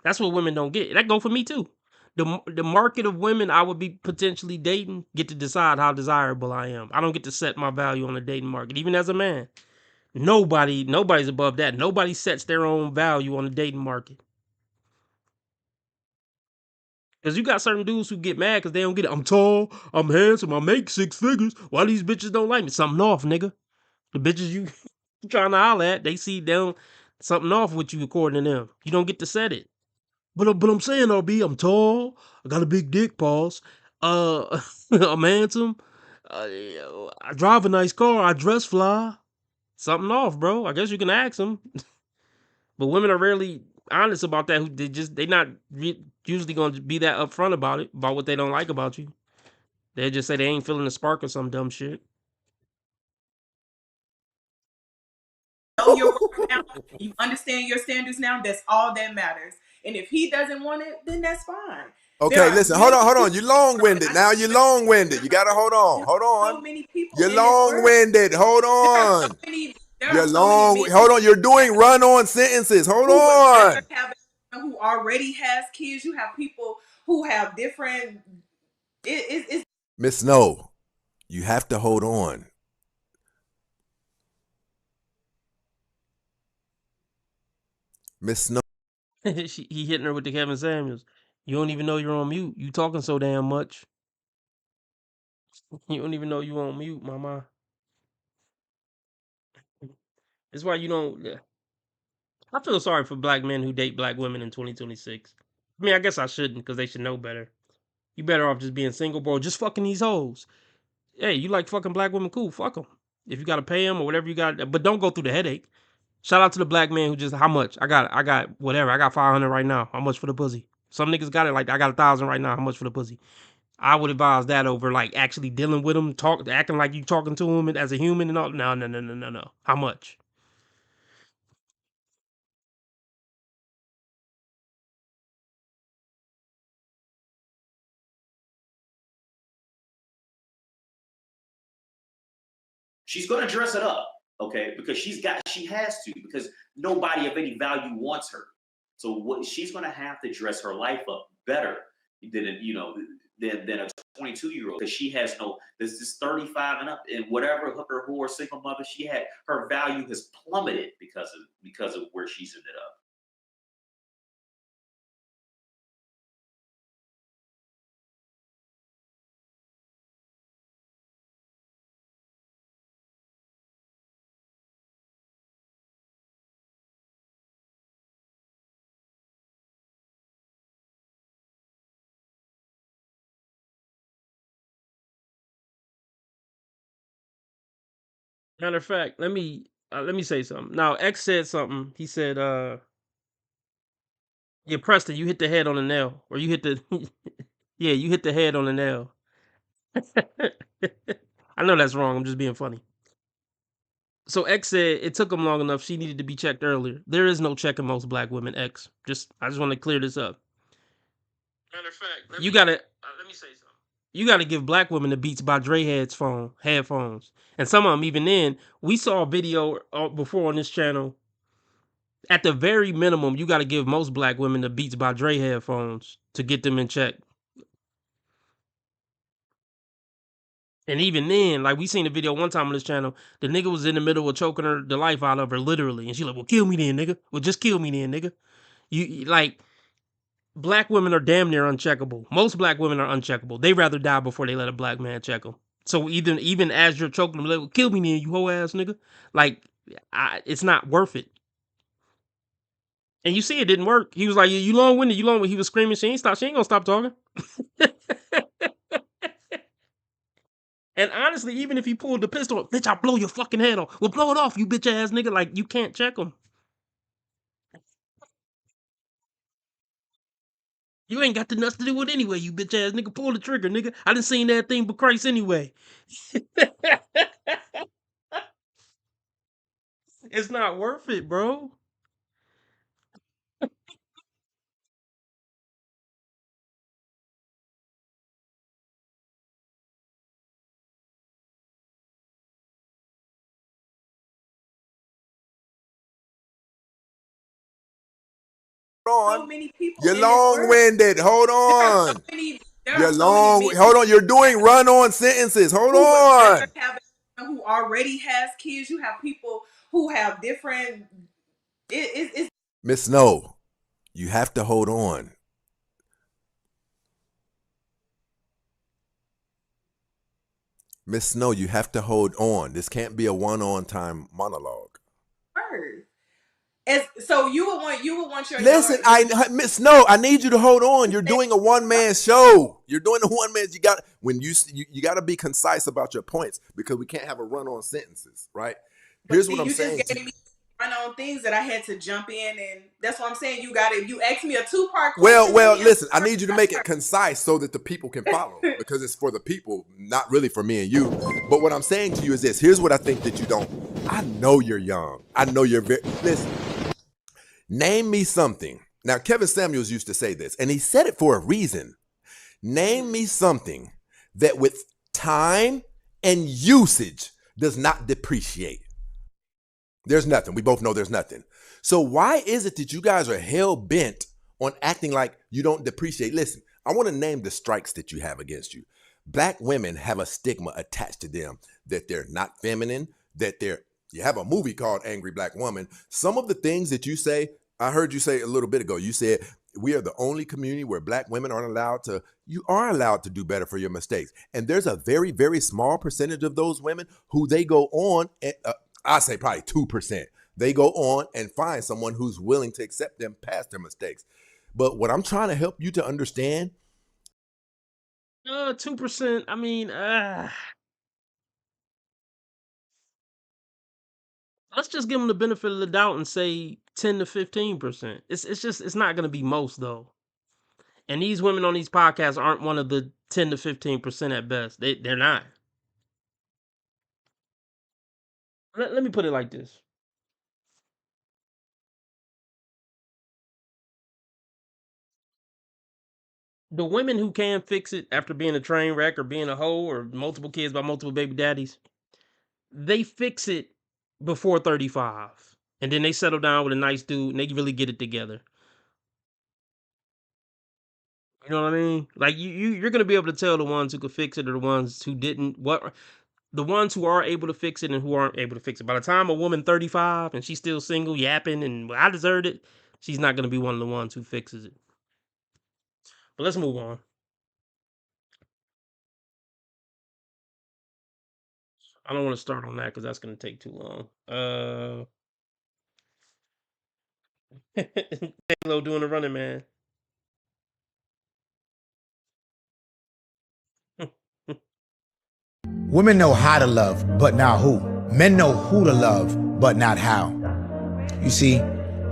That's what women don't get. That go for me too. The market of women I would be potentially dating get to decide how desirable I am. I don't get to set my value on the dating market, even as a man. Nobody's above that. Nobody sets their own value on the dating market. Because you got certain dudes who get mad because they don't get it. I'm tall, I'm handsome, I make 6 figures. Why these bitches don't like me? Something off, nigga. The bitches you trying to holler at, they see them something off with you according to them. You don't get to set it. But I'm saying, RB, I'm tall, I got a big dick, pause. I'm handsome, I drive a nice car, I dress fly. Something off, bro. I guess you can ask them. But women are rarely honest about that. They not usually going to be that upfront about it, about what they don't like about you. They just say they ain't feeling the spark or some dumb shit. know your worth now, you understand your standards now, that's all that matters. And if he doesn't want it, then that's fine. Okay, listen, hold on. You're long-winded. Now you're long-winded. You gotta hold on. So many people You're long-winded. Hold on. Hold on. You're doing run-on sentences. Hold on. Who already has kids. You have people who have different. It's Miss Snow, you have to hold on. Miss Snow. He hitting her with the Kevin Samuels. You don't even know you're on mute. You talking so damn much. You don't even know you on mute, mama. That's why you don't. I feel sorry for black men who date black women in 2026. I mean, I guess I shouldn't because they should know better. You better off just being single, bro. Just fucking these hoes. Hey, you like fucking black women? Cool, fuck them. If you gotta pay them or whatever you got, but don't go through the headache. Shout out to the black man who just, how much? I got whatever. I got 500 right now. How much for the pussy? Some niggas got it like, I got 1,000 right now. How much for the pussy? I would advise that over like actually dealing with them, acting like you talking to him as a human and all. No. How much? She's going to dress it up, okay? Because she has to, because nobody of any value wants her. So what she's going to have to dress her life up better than a 22-year-old, because she has this 35 and up, and whatever hooker, whore, single mother she had, her value has plummeted because of where she's ended up. Matter of fact, let me say something. Now, X said something. He said, Yeah, Preston, you hit the head on the nail, or you hit the yeah, you hit the head on the nail. I know that's wrong. I'm just being funny. So X said it took him long enough. She needed to be checked earlier. There is no checking most black women. X. I just want to clear this up. Matter of fact, let me say something. You got to give black women the Beats by Dre headphones, and some of them even then. We saw a video before on this channel. At the very minimum, you got to give most black women the Beats by Dre headphones to get them in check. And even then, like we seen a video one time on this channel, the nigga was in the middle of choking her the life out of her, literally, and she like, "Well, kill me then, nigga. Well, just kill me then, nigga." You like. Black women are damn near uncheckable. Most black women are uncheckable. They rather die before they let a black man check them. So even as you're choking them, like, kill me then, you hoe ass nigga. Like, it's not worth it. And you see, it didn't work. He was like, "You long winded, you long winded." He was screaming. She ain't gonna stop talking. And honestly, even if he pulled the pistol, bitch, I'll blow your fucking head off. Well, blow it off, you bitch ass nigga. Like, you can't check them. You ain't got the nuts to do it anyway, you bitch ass nigga. Pull the trigger, nigga. I done seen that thing but Christ anyway. It's not worth it, bro. On. So many people. You're long-winded. Hold on. You're long. Hold on. You're doing run-on sentences. Hold on. Who already has kids. You have people who have different. It's Miss Snow, you have to hold on. Miss Snow, you have to hold on. This can't be a one-on time monologue. So you would want your listen. Miss Snow, I need you to hold on. You're doing a one-man show. You're doing a one-man. You got to be concise about your points because we can't have a run-on sentences, right? Here's what I'm saying. You just gave me run-on things that I had to jump in, and that's what I'm saying. You asked me a two-part question. Well, listen. I need you to make it concise so that the people can follow because it's for the people, not really for me and you. But what I'm saying to you is this. Here's what I think that you don't. I know you're young. I know you're very. Listen. Name me something. Now, Kevin Samuels used to say this, and he said it for a reason. Name me something that with time and usage does not depreciate. There's nothing. We both know there's nothing. So why is it that you guys are hell-bent on acting like you don't depreciate? Listen, I want to name the strikes that you have against you. Black women have a stigma attached to them that they're not feminine, that you have a movie called Angry Black Woman. Some of the things that you say, I heard you say a little bit ago, you said, we are the only community where black women aren't allowed to, you are allowed to do better for your mistakes. And there's a very, very small percentage of those women who they go on, and, I say probably 2%. They go on and find someone who's willing to accept them past their mistakes. But what I'm trying to help you to understand. 2%, I mean, let's just give them the benefit of the doubt and say 10 to 15%. It's not going to be most though. And these women on these podcasts aren't one of the 10 to 15% at best. They're not. Let me put it like this. The women who can fix it after being a train wreck or being a hoe or multiple kids by multiple baby daddies, they fix it before 35. And then they settle down with a nice dude and they really get it together. You know what I mean? Like you're gonna be able to tell the ones who could fix it or the ones who didn't. The ones who are able to fix it and who aren't able to fix it. By the time a woman 35 and she's still single, yapping and well, I deserved it, she's not gonna be one of the ones who fixes it. But let's move on. I don't want to start on that because that's gonna take too long. Halo doing the running man. Women know how to love, but not who. Men know who to love, but not how. You see,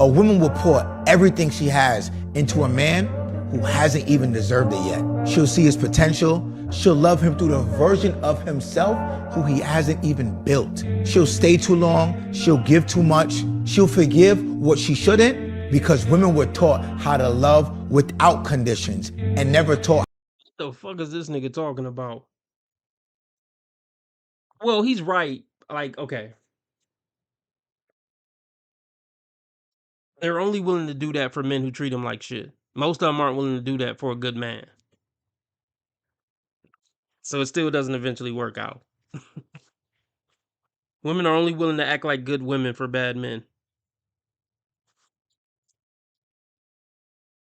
A woman will pour everything she has into a man who hasn't even deserved it yet. She'll see his potential. She'll love him through the version of himself who he hasn't even built. She'll stay too long. She'll give too much. She'll forgive what she shouldn't, because women were taught how to love without conditions and never taught. What the fuck is this nigga talking about? Well, he's right. Like, okay. They're only willing to do that for men who treat them like shit. Most of them aren't willing to do that for a good man. So it still doesn't eventually work out. Women are only willing to act like good women for bad men.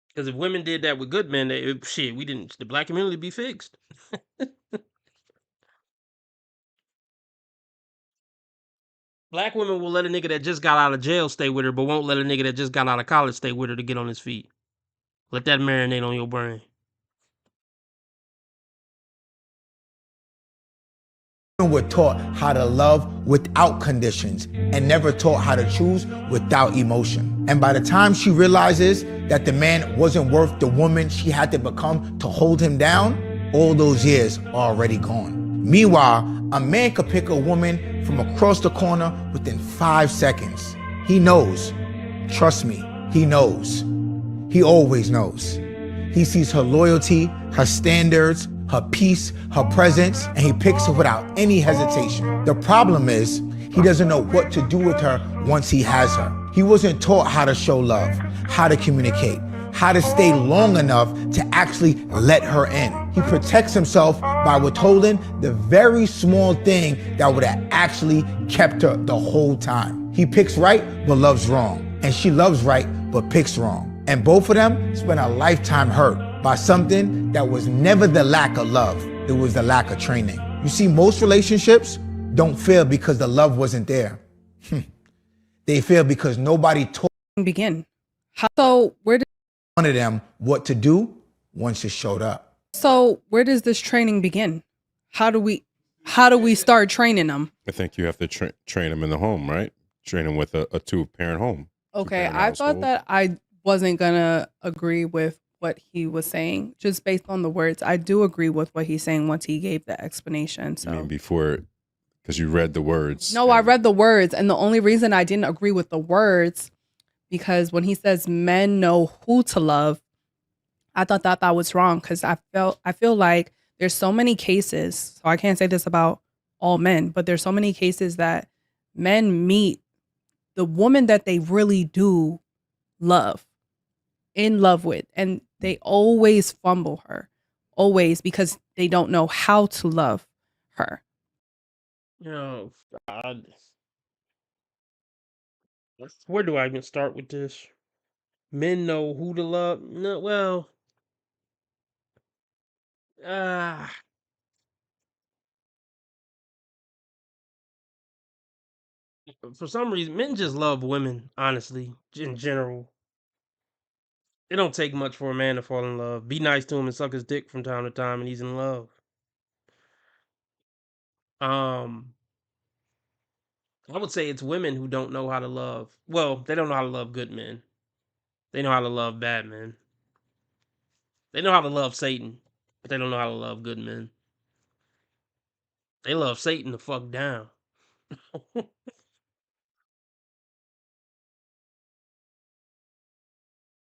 Because if women did that with good men, the black community would be fixed. Black women will let a nigga that just got out of jail stay with her, but won't let a nigga that just got out of college stay with her to get on his feet. Let that marinate on your brain. Women were taught how to love without conditions and never taught how to choose without emotion. And by the time she realizes that the man wasn't worth the woman she had to become to hold him down, all those years are already gone. Meanwhile, a man could pick a woman from across the corner within 5 seconds. He knows. Trust me, he knows. He always knows. He sees her loyalty, her standards, her peace, her presence, and he picks her without any hesitation. The problem is, he doesn't know what to do with her once he has her. He wasn't taught how to show love, how to communicate, how to stay long enough to actually let her in. He protects himself by withholding the very small thing that would have actually kept her the whole time. He picks right, but loves wrong. And she loves right, but picks wrong. And both of them spent a lifetime hurt by something that was never the lack of love. It was the lack of training. You see, most relationships don't fail because the love wasn't there. They fail because nobody taught So where did one of them what to do once it showed up. So where does this training begin? How do we start training them? I think you have to train them in the home, right? Train them with a two-parent home. Okay, Two-parent I thought household. that I wasn't gonna agree with what he was saying just based on the words. I do agree with what he's saying once he gave the explanation. So I mean, before, because you read the words. no, I read the words, and the only reason I didn't agree with the words because when he says men know who to love, I thought that was wrong because I feel like there's so many cases. So I can't say this about all men, but there's so many cases that men meet the woman that they really do love, in love with, and they always fumble her, always, because they don't know how to love her. Oh, God. Where do I even start with this? Men know who to love. No, well, for some reason, men just love women, honestly, in general. It don't take much for a man to fall in love. Be nice to him and suck his dick from time to time, and he's in love. I would say it's women who don't know how to love. Well, they don't know how to love good men. They know how to love bad men. They know how to love Satan, but they don't know how to love good men. They love Satan the fuck down.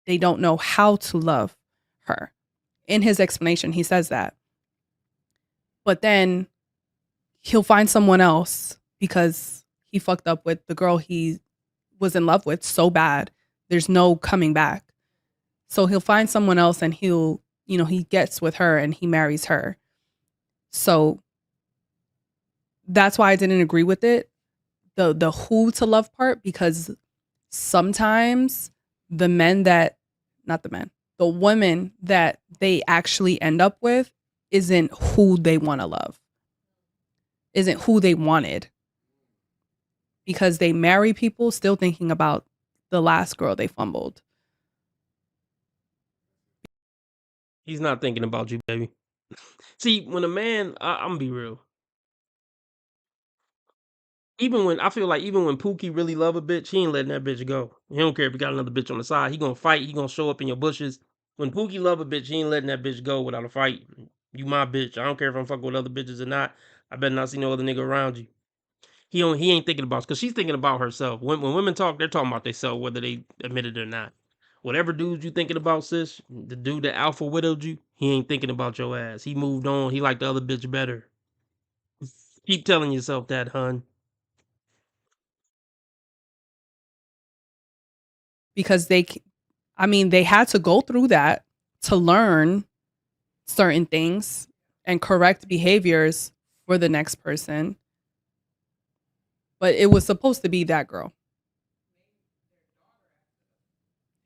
They don't know how to love her. In his explanation, he says that. But then he'll find someone else because he fucked up with the girl he was in love with so bad. There's no coming back. So he'll find someone else and he gets with her and he marries her. So that's why I didn't agree with it. The who to love part, because sometimes the women that they actually end up with isn't who they want to love, isn't who they wanted, because they marry people still thinking about the last girl they fumbled. He's not thinking about you, baby. See, when a man, I'm gonna be real. Even when I feel like even when Pookie really love a bitch, he ain't letting that bitch go. He don't care if you got another bitch on the side. He gonna fight. He gonna show up in your bushes. When Pookie love a bitch, he ain't letting that bitch go without a fight. You my bitch. I don't care if I'm fucking with other bitches or not. I better not see no other nigga around you. He ain't thinking about, because she's thinking about herself. When women talk, they're talking about themselves, whether they admit it or not. Whatever dude you thinking about, sis, the dude that alpha widowed you, he ain't thinking about your ass. He moved on. He liked the other bitch better. Keep telling yourself that, hun. Because they had to go through that to learn certain things and correct behaviors for the next person. But it was supposed to be that girl.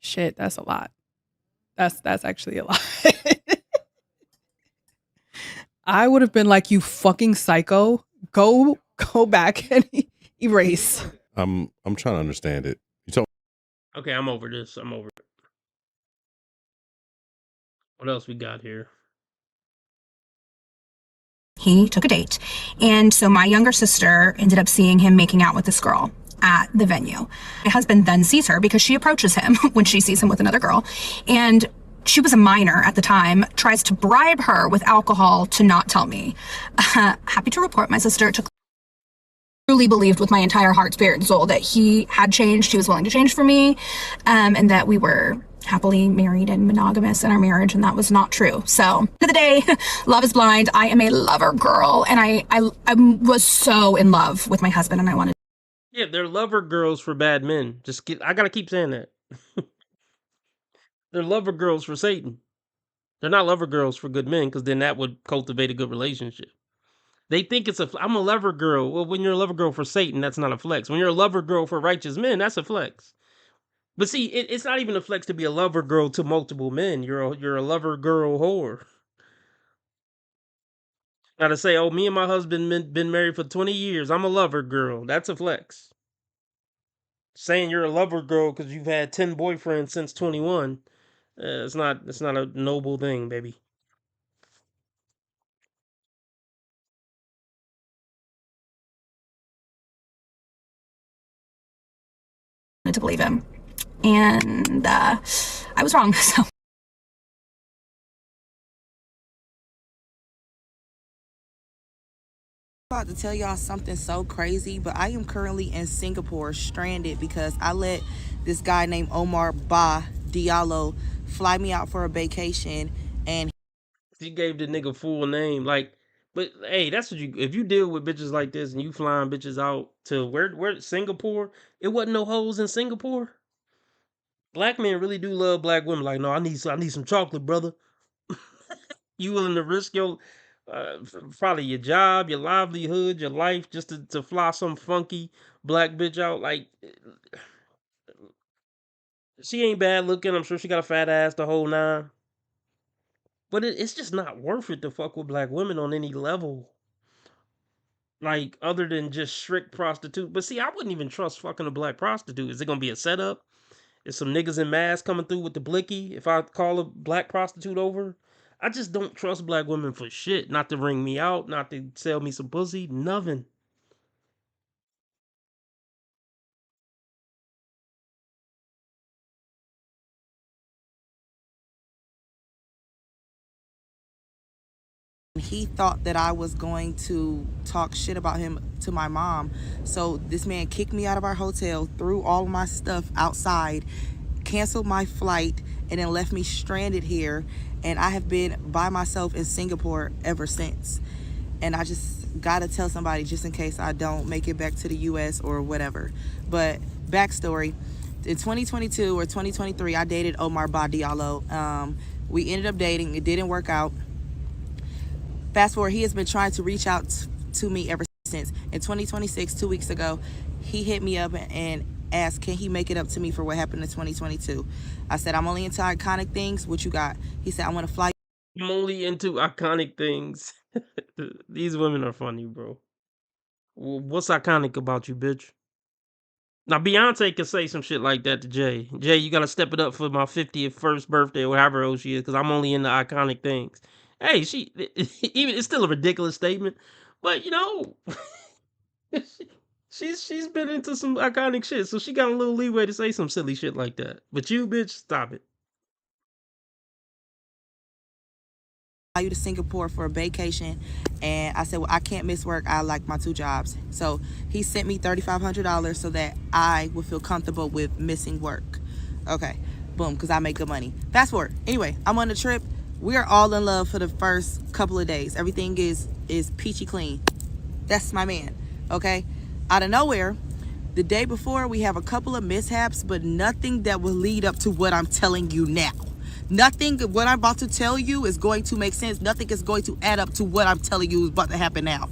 Shit, that's a lot. That's actually a lot. I would have been like, you fucking psycho. Go back and erase. I'm trying to understand it. You told Okay, I'm over this. I'm over it. What else we got here? He took a date. And so my younger sister ended up seeing him making out with this girl at the venue. My husband then sees her because she approaches him when she sees him with another girl. And she was a minor at the time, tries to bribe her with alcohol to not tell me. Happy to report my sister truly believed with my entire heart, spirit, and soul that he had changed. He was willing to change for me, and that we were happily married and monogamous in our marriage, and that was not true. So, end of the day, love is blind. I am a lover girl, and I was so in love with my husband, and I wanted. Yeah, they're lover girls for bad men. I gotta keep saying that. They're lover girls for Satan. They're not lover girls for good men, because then that would cultivate a good relationship. They think I'm a lover girl. Well, when you're a lover girl for Satan, that's not a flex. When you're a lover girl for righteous men, that's a flex. But see, it's not even a flex to be a lover girl to multiple men. You're a lover girl whore. Now to say, oh, me and my husband been married for 20 years. I'm a lover girl. That's a flex. Saying you're a lover girl because you've had 10 boyfriends since 21. It's not a noble thing, baby. To believe him, and I was wrong. So about to tell y'all something so crazy, but I am currently in Singapore stranded because I let this guy named Omar Ba Diallo fly me out for a vacation, and She gave the nigga full name, like, but hey, that's what if you deal with bitches like this and you flying bitches out to where Singapore, it wasn't no hoes in Singapore. Black men really do love black women. Like, no, I need some chocolate, brother. You willing to risk your probably your job, your livelihood, your life just to fly some funky black bitch out? Like, she ain't bad looking. I'm sure she got a fat ass the whole nine. But it's just not worth it to fuck with black women on any level. Like, other than just strict prostitute. But see, I wouldn't even trust fucking a black prostitute. Is it gonna be a setup? Is some niggas in masks coming through with the blicky if I call a black prostitute over? I just don't trust black women for shit. Not to ring me out, not to sell me some pussy, nothing. he thought that I was going to talk shit about him to my mom. So this man kicked me out of our hotel, threw all of my stuff outside, canceled my flight, and then left me stranded here. And I have been by myself in Singapore ever since. And I just gotta tell somebody just in case I don't make it back to the US or whatever. But backstory, in 2022 or 2023, I dated Omar Ba Diallo. We ended up dating, it didn't work out. Fast forward, he has been trying to reach out to me ever since. In 2026, 2 weeks ago, he hit me up and asked, can he make it up to me for what happened in 2022? I said, I'm only into iconic things. What you got? He said, I want to fly. I'm only into iconic things. These women are funny, bro. What's iconic about you, bitch? Now, Beyonce can say some shit like that to Jay. Jay, you gotta step it up for my 50th first birthday or however old she is, because I'm only into iconic things. Hey, even it's still a ridiculous statement, but you know, She's been into some iconic shit, so she got a little leeway to say some silly shit like that. But you, bitch, stop it. You to Singapore for a vacation, and I said, well, I can't miss work. I like my 2 jobs. So he sent me $3,500 so that I would feel comfortable with missing work. Okay, boom, because I make good money. Fast forward. Anyway, I'm on the trip. We are all in love for the first couple of days. Everything is peachy clean. That's my man, okay? Out of nowhere, the day before, we have a couple of mishaps, but nothing that will lead up to what I'm telling you now. Nothing, what I'm about to tell you is going to make sense. Nothing is going to add up to what I'm telling you is about to happen now.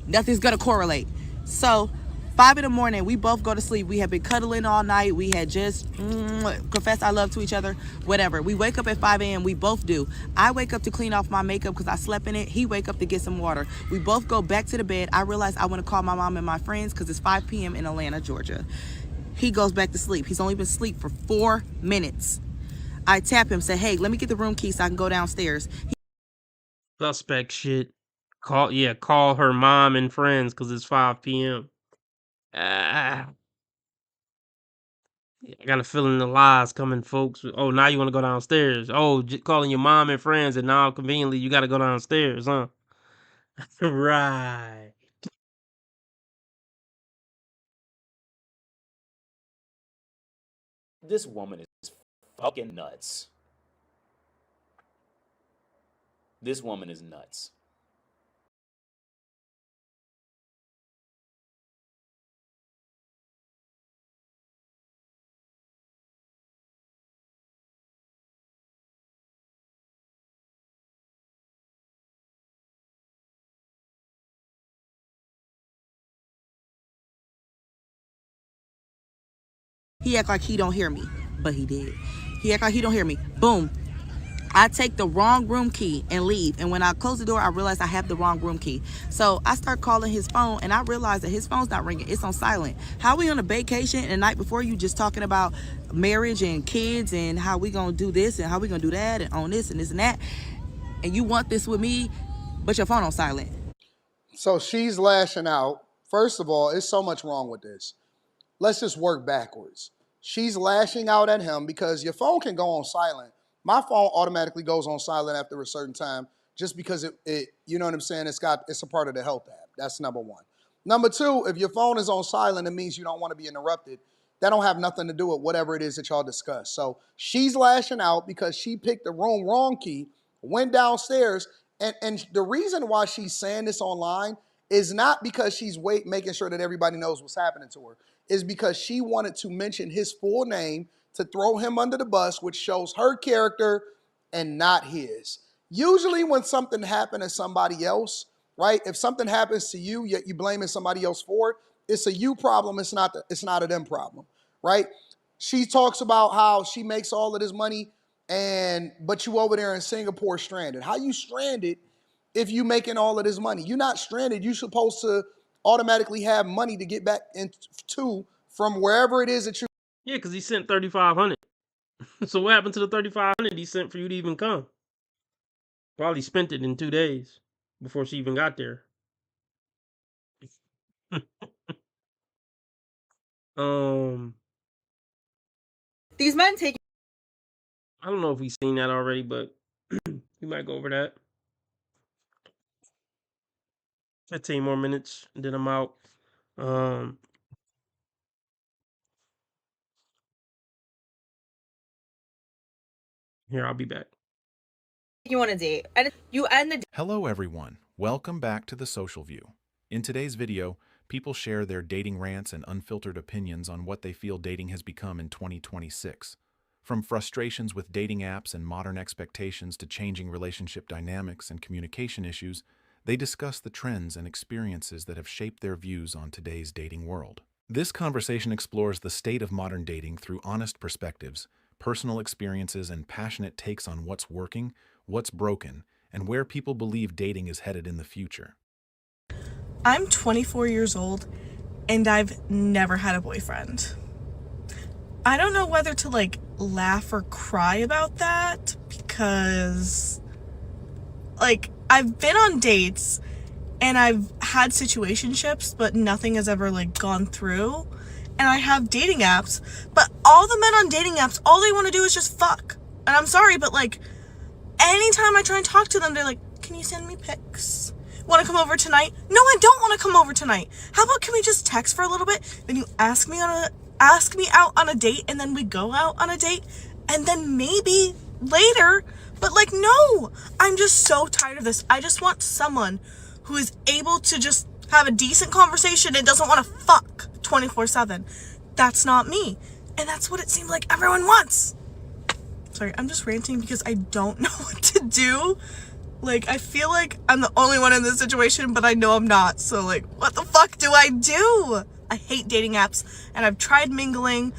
Nothing's going to correlate. So, 5 in the morning, we both go to sleep. We have been cuddling all night. We had just confessed our love to each other, whatever. We wake up at 5 a.m. We both do. I wake up to clean off my makeup because I slept in it. He wake up to get some water. We both go back to the bed. I realize I want to call my mom and my friends because it's 5 p.m. in Atlanta, Georgia. He goes back to sleep. He's only been asleep for 4 minutes. I tap him, say, hey, let me get the room key so I can go downstairs. Suspect shit. Call her mom and friends because it's 5 p.m. I got a feeling the lies coming, folks. Oh, now you want to go downstairs. Oh, calling your mom and friends, and now conveniently you got to go downstairs, huh? Right. This woman is fucking nuts. This woman is nuts. He act like he don't hear me, but he did. He act like he don't hear me. Boom. I take the wrong room key and leave. And when I close the door, I realize I have the wrong room key. So I start calling his phone, and I realize that his phone's not ringing. It's on silent. How we on a vacation and the night before you just talking about marriage and kids and how we gonna do this and how we gonna do that and on this and this and that, and you want this with me, but your phone on silent. So she's lashing out. First of all, there's so much wrong with this. Let's just work backwards. She's lashing out at him because your phone can go on silent. My phone automatically goes on silent after a certain time just because it you know what I'm saying? It's a part of the health app. That's number one. Number two, if your phone is on silent, it means you don't want to be interrupted. That don't have nothing to do with whatever it is that y'all discuss. So she's lashing out because she picked the wrong key, went downstairs, and the reason why she's saying this online is not because she's making sure that everybody knows what's happening to her. Is because she wanted to mention his full name to throw him under the bus, which shows her character and not his. Usually when something happened to somebody else, right? If something happens to you, yet you blaming somebody else for it, it's a you problem, it's not a them problem, right? She talks about how she makes all of this money, but you over there in Singapore stranded. How you stranded if you making all of this money? You're not stranded. You're supposed to automatically have money to get back into from wherever it is that you. Yeah, because he sent 3,500. So what happened to the 3,500 he sent for you to even come? Probably spent it in 2 days before she even got there. These men take. I don't know if we've seen that already, but we might go over that. 15 more minutes, and then I'm out. Here, I'll be back. You want to date, and you end the. Hello everyone, welcome back to The Social View. In today's video, people share their dating rants and unfiltered opinions on what they feel dating has become in 2026. From frustrations with dating apps and modern expectations to changing relationship dynamics and communication issues, they discuss the trends and experiences that have shaped their views on today's dating world. This conversation explores the state of modern dating through honest perspectives, personal experiences, and passionate takes on what's working, what's broken, and where people believe dating is headed in the future. I'm 24 years old, and I've never had a boyfriend. I don't know whether to laugh or cry about that because I've been on dates and I've had situationships, but nothing has ever like gone through. And I have dating apps, but all the men on dating apps, all they want to do is just fuck. And I'm sorry, but like, anytime I try and talk to them, they're like, can you send me pics? Want to come over tonight? No, I don't want to come over tonight. How about, can we just text for a little bit? Then you ask me out on a date, and then we go out on a date, and then maybe later. But like, no, I'm just so tired of this. I just want someone who is able to just have a decent conversation and doesn't want to fuck 24/7. That's not me. And that's what it seems like everyone wants. Sorry, I'm just ranting because I don't know what to do. Like, I feel like I'm the only one in this situation, but I know I'm not. So like, what the fuck do I do? I hate dating apps, and I've tried mingling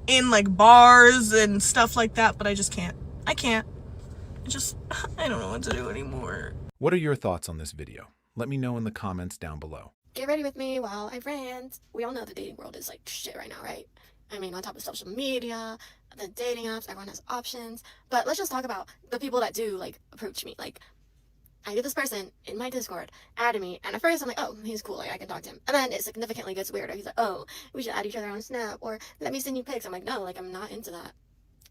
in like bars and stuff like that, but I just can't. I can't. I don't know what to do anymore. What are your thoughts on this video? Let me know in the comments down below. Get ready with me while I rant. We all know the dating world is like shit right now, right? I mean, on top of social media, the dating apps, everyone has options. But let's just talk about the people that do like approach me. Like, I get this person in my Discord adding me, and at first I'm like, oh, he's cool, like I can talk to him. And then it significantly gets weirder. He's like, oh, we should add each other on Snap, or let me send you pics. I'm like, no, like I'm not into that.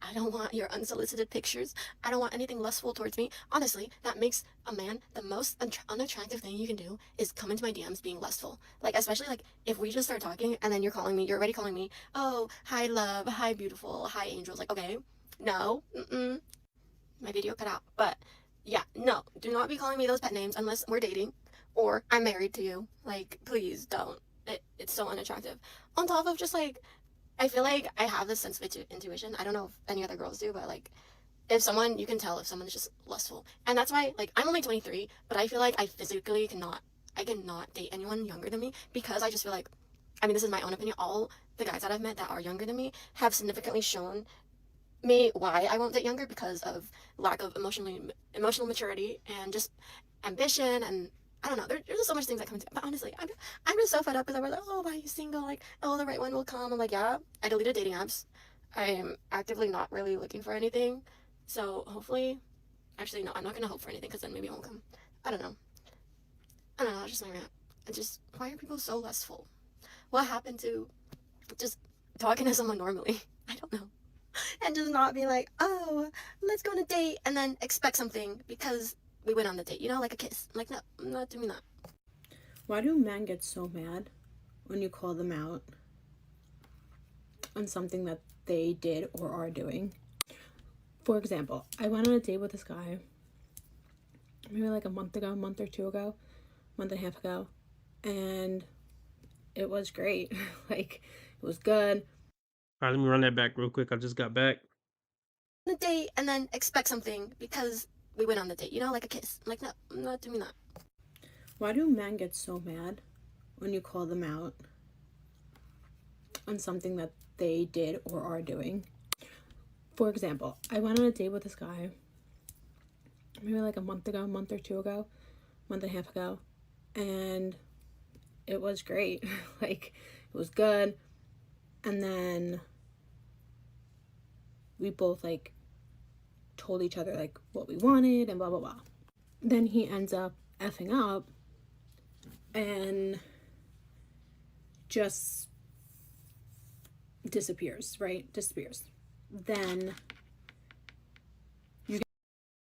I don't want your unsolicited pictures. I don't want anything lustful towards me. Honestly, that makes a man the most unattractive thing you can do is come into my DMs being lustful. Like, especially like if we just start talking and then you're already calling me, oh, hi love, hi beautiful, hi angels. Like, okay, no, my video cut out. But yeah, no, do not be calling me those pet names unless we're dating or I'm married to you. Like, please don't. It's so unattractive. On top of just like, I feel like I have this sense of intuition. I don't know if any other girls do, but like, if someone, you can tell if someone's just lustful. And that's why, like, I'm only 23, but I feel like I physically cannot date anyone younger than me, because I just feel like, I mean, this is my own opinion, all the guys that I've met that are younger than me have significantly shown me why I won't date younger, because of lack of emotional maturity and just ambition, and I don't know, there's just so much things that come into it. But honestly, I'm just so fed up because I was like, oh, why are you single? Like, oh, the right one will come. I'm like, yeah, I deleted dating apps. I am actively not really looking for anything. So hopefully, actually, no, I'm not going to hope for anything because then maybe it won't come. I don't know. It's just my rant. Why are people so lustful? What happened to just talking to someone normally? I don't know. And just not be like, oh, let's go on a date and then expect something because we went on the date, you know, like a kiss. I'm like, no, I'm not doing that. Why do men get so mad when you call them out on something that they did or are doing? For example, I went on a date with this guy maybe like a month or two ago, month and a half ago, and it was great. Like, it was good. All right, let me run that back real quick. I just got back. The date and then expect something because we went on the date, you know, like a kiss. I'm like, no, I'm not doing that. Why do men get so mad when you call them out on something that they did or are doing? For example, I went on a date with this guy maybe like a month or two ago, month and a half ago, and it was great. Like, it was good. And then we both like told each other like what we wanted and blah blah blah. Then he ends up effing up and just disappears. Then you get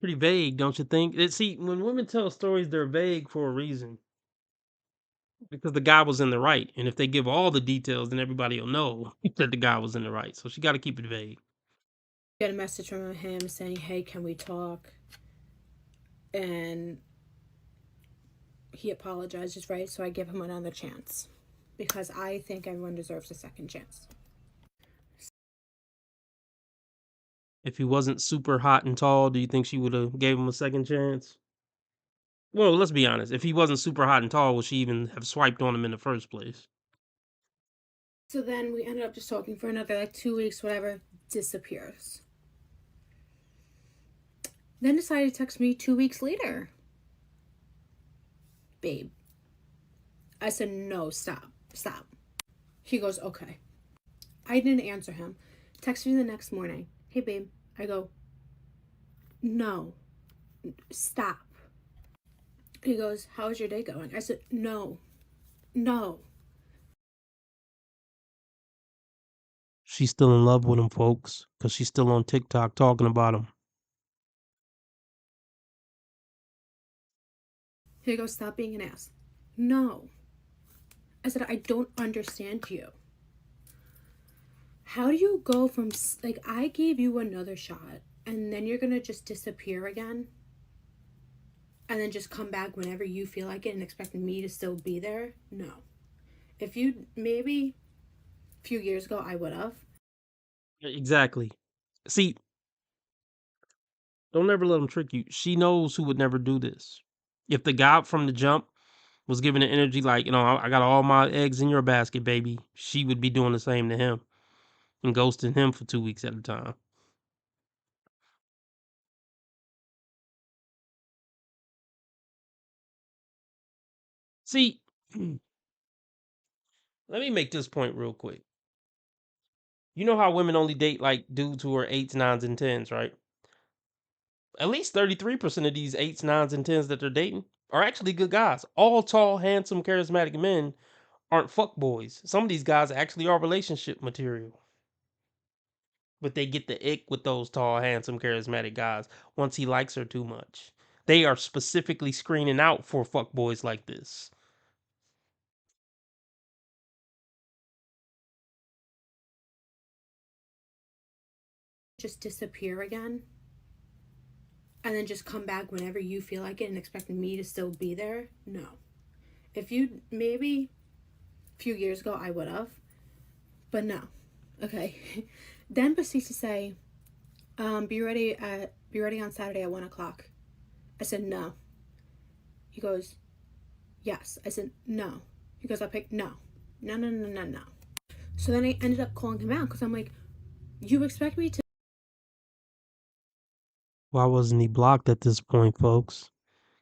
Pretty vague, don't you think? See, when women tell stories, they're vague for a reason. Because the guy was in the right. And if they give all the details, then everybody will know that the guy was in the right. So she got to keep it vague. a message from him saying, hey, can we talk? And he apologizes, right? So I give him another chance because I think everyone deserves a second chance. If he wasn't super hot and tall, do you think she would have gave him a second chance? Well, let's be honest. If he wasn't super hot and tall, would she even have swiped on him in the first place? So then we ended up just talking for another like 2 weeks, whatever, disappears. Then decided to text me 2 weeks later. Babe. I said, no, stop. He goes, okay. I didn't answer him. Text me the next morning. Hey, babe. I go, no, stop. He goes, how's your day going? I said, no. She's still in love with him, folks, because she's still on TikTok talking about him. He goes, stop being an ass. No. I said, I don't understand you. How do you go from, like, I gave you another shot, and then you're gonna just disappear again? And then just come back whenever you feel like it and expecting me to still be there? No. If you, maybe a few years ago, I would have. Exactly. See, don't ever let him trick you. She knows who would never do this. If the guy from the jump was giving the energy like, I got all my eggs in your basket, baby, she would be doing the same to him and ghosting him for 2 weeks at a time. See, let me make this point real quick. You know how women only date like dudes who are 8s, 9s, and 10s, right? At least 33% of these 8s, 9s, and 10s that they're dating are actually good guys. All tall, handsome, charismatic men aren't fuck boys. Some of these guys actually are relationship material. But they get the ick with those tall, handsome, charismatic guys once he likes her too much. They are specifically screening out for fuck boys like this. Just disappear again? And then just come back whenever you feel like it and expecting me to still be there? No. If you, maybe a few years ago, I would have. But no. Okay. Then proceeds to say, be ready on Saturday at 1 o'clock. I said, no. He goes, yes. I said, no. He goes, no. No. So then I ended up calling him out because I'm like, you expect me to. Why wasn't he blocked at this point, folks?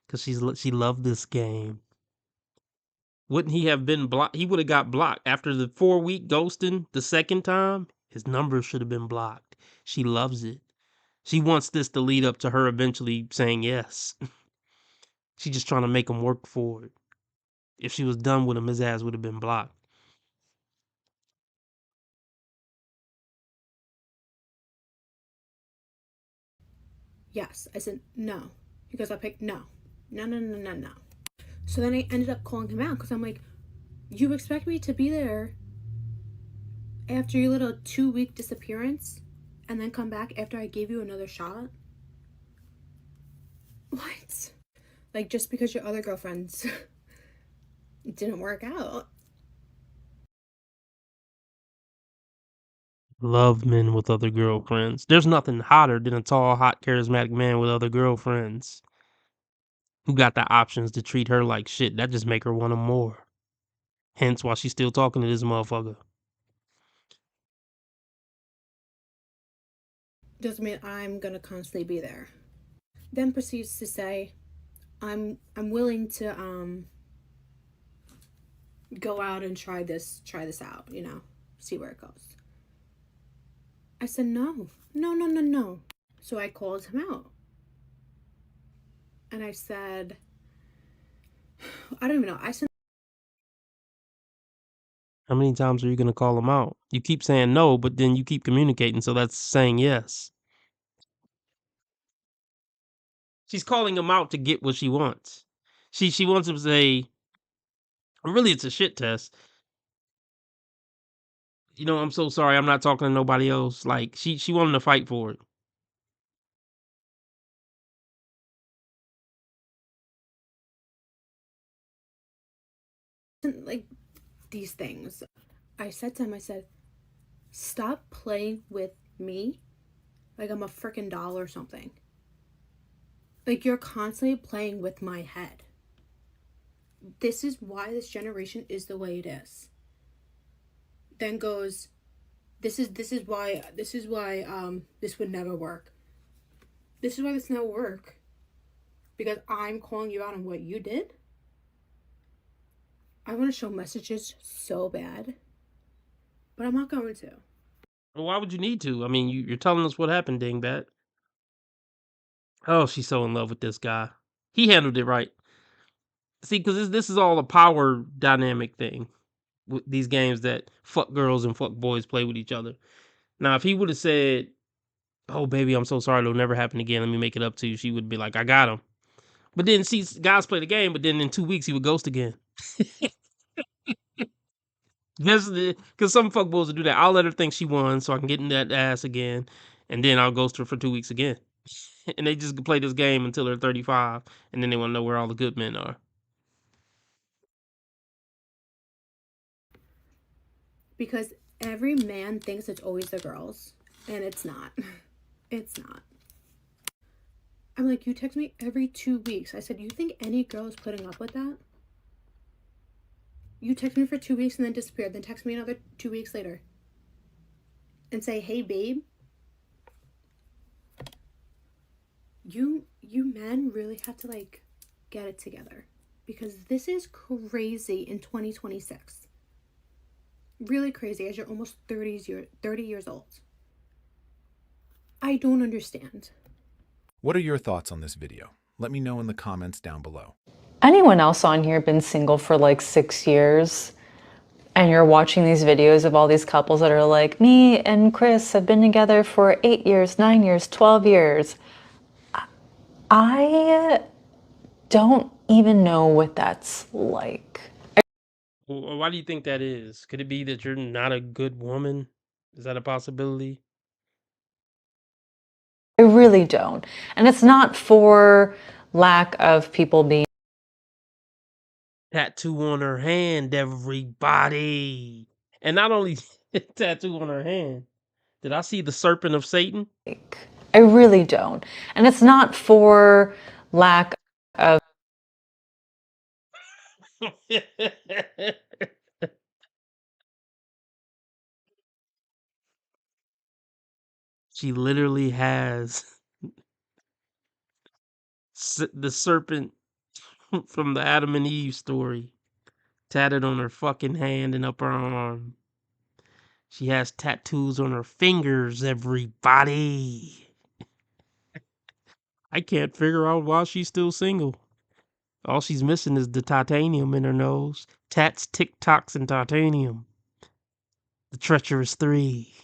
Because she loved this game. Wouldn't he have been blocked? He would have got blocked after the 4-week ghosting the second time. His number should have been blocked. She loves it. She wants this to lead up to her eventually saying yes. She's just trying to make him work for it. If she was done with him, his ass would have been blocked. Yes. I said, no. He goes, no. No. So then I ended up calling him out because I'm like, you expect me to be there after your little 2-week disappearance and then come back after I gave you another shot? What? Like, just because your other girlfriends didn't work out? Love men with other girlfriends. There's nothing hotter than a tall, hot, charismatic man with other girlfriends who got the options to treat her like shit. That just make her want him more. Hence why she's still talking to this motherfucker. Doesn't mean I'm gonna constantly be there. Then proceeds to say, I'm willing to go out and try this out, see where it goes. I said, no. So I called him out. And I said, I don't even know. I said, How many times are you going to call him out? You keep saying no, but then you keep communicating, so that's saying yes. She's calling him out to get what she wants. She wants him to say, really, it's a shit test. I'm so sorry. I'm not talking to nobody else. Like, she wanted to fight for it. like, these things. I said to him, I said, stop playing with me like I'm a freaking doll or something. Like, you're constantly playing with my head. This is why this generation is the way it is. Then goes, this is why this would never work. This is why this never work. Because I'm calling you out on what you did. I want to show messages so bad, but I'm not going to. Well, why would you need to? I mean, you're telling us what happened, dingbat. Oh, she's so in love with this guy. He handled it right. See, because this is all a power dynamic thing with these games that fuck girls and fuck boys play with each other. Now, if he would have said, "Oh, baby, I'm so sorry, it'll never happen again. Let me make it up to you," she would be like, "I got him." But then, see, guys play the game, but then in 2 weeks he would ghost again. Just because some fuck boys will do that. I'll let her think she won, so I can get in that ass again, and then I'll ghost her for 2 weeks again. And they just play this game until they're 35, and then they want to know where all the good men are. Because every man thinks it's always the girls, and it's not. It's not. I'm like, you text me every 2 weeks. I said, you think any girl is putting up with that? You text me for 2 weeks and then disappear, then text me another 2 weeks later and say, hey, babe. You men really have to, like, get it together. Because this is crazy in 2026. Really crazy as you're almost 30 years old. I don't understand. What are your thoughts on this video? Let me know in the comments down below. Anyone else on here been single for like 6 years and you're watching these videos of all these couples that are like, me and Chris have been together for 8 years, 9 years, 12 years. I don't even know what that's like. Why do you think that is? Could it be that you're not a good woman? Is that a possibility? I really don't. And it's not for lack of people being Tattoo on her hand, everybody. And not only tattoo on her hand, did I see the serpent of Satan? I really don't. And it's not for lack of She literally has the serpent from the Adam and Eve story tatted on her fucking hand and up her arm. She has tattoos on her fingers, everybody. I can't figure out why she's still single. All she's missing is the titanium in her nose. Tats, TikToks, and titanium. The treacherous three.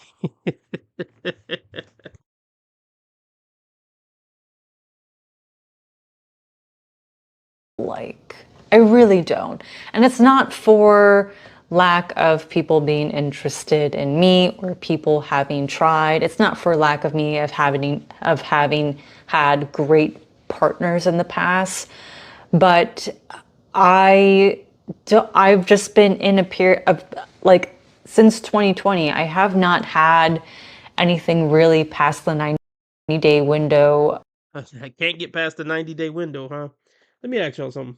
like. I really don't. And it's not for lack of people being interested in me or people having tried. It's not for lack of me of having had great partners in the past. But I've just been in a period of like since 2020, I have not had anything really past the 90-day window. I can't get past the 90-day window, huh? Let me ask y'all something.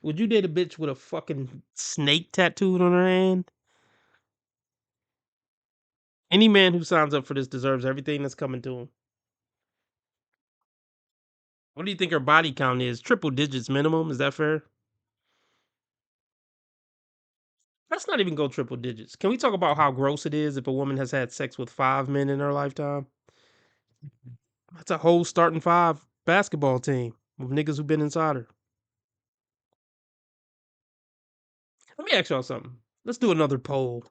Would you date a bitch with a fucking snake tattooed on her hand? Any man who signs up for this deserves everything that's coming to him. What do you think her body count is? Triple digits minimum, is that fair? Let's not even go triple digits. Can we talk about how gross it is if a woman has had sex with 5 men in her lifetime? That's a whole starting 5 basketball team of niggas who've been inside her. Let me ask y'all something. Let's do another poll.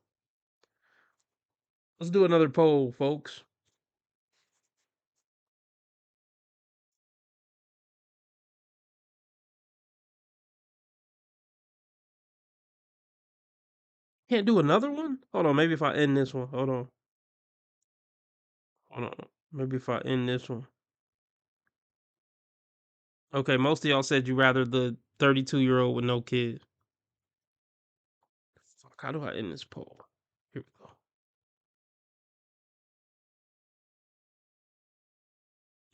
Let's do another poll, folks. Can't do another one? Hold on, maybe if I end this one. Hold on. Hold on. Maybe if I end this one. Okay, most of y'all said you rather the 32-year-old with no kid. Fuck, how do I end this poll? Here we go.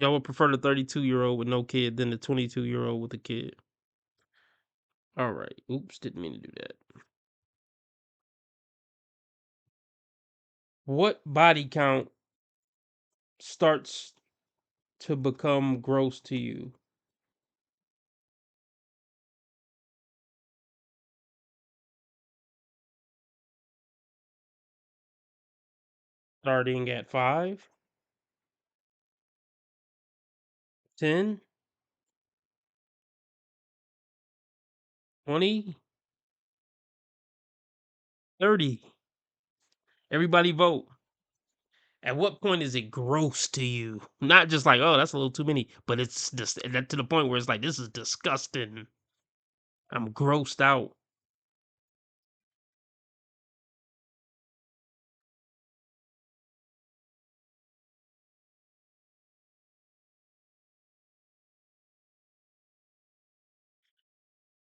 Y'all would prefer the 32-year-old with no kid than the 22-year-old with a kid. All right. Oops, didn't mean to do that. What body count starts to become gross to you? Starting at 5? 10? 20, 30. Everybody vote. At what point is it gross to you? Not just like, oh, that's a little too many, but it's just that to the point where it's like, this is disgusting. I'm grossed out.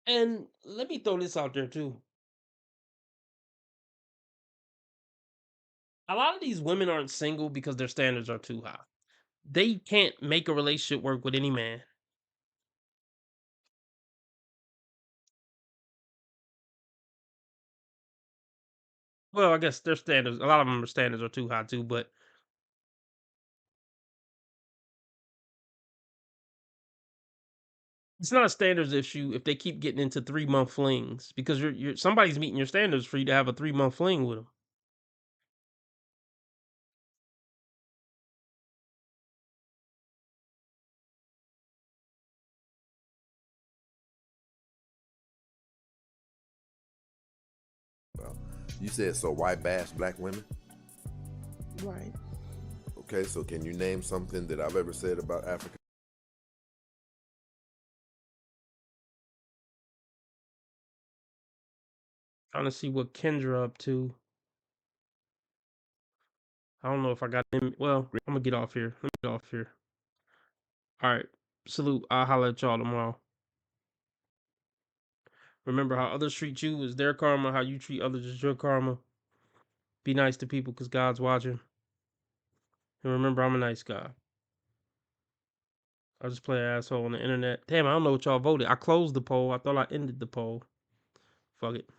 And let me throw this out there too. A lot of these women aren't single because their standards are too high. They can't make a relationship work with any man. Well, I guess their standards, a lot of them standards are too high too, but it's not a standards issue if they keep getting into 3-month flings because you're somebody's meeting your standards for you to have a 3-month fling with them. Well, you said so. Why bash black women? Right. Okay, so can you name something that I've ever said about Africa? Trying to see what Kendra up to. I don't know if I got him. Well, I'm gonna get off here. Let me get off here. All right. Salute. I'll holler at y'all tomorrow. Remember, how others treat you is their karma. How you treat others is your karma. Be nice to people because God's watching. And remember, I'm a nice guy. I just play an asshole on the internet. Damn, I don't know what y'all voted. I closed the poll. I thought I ended the poll. Fuck it.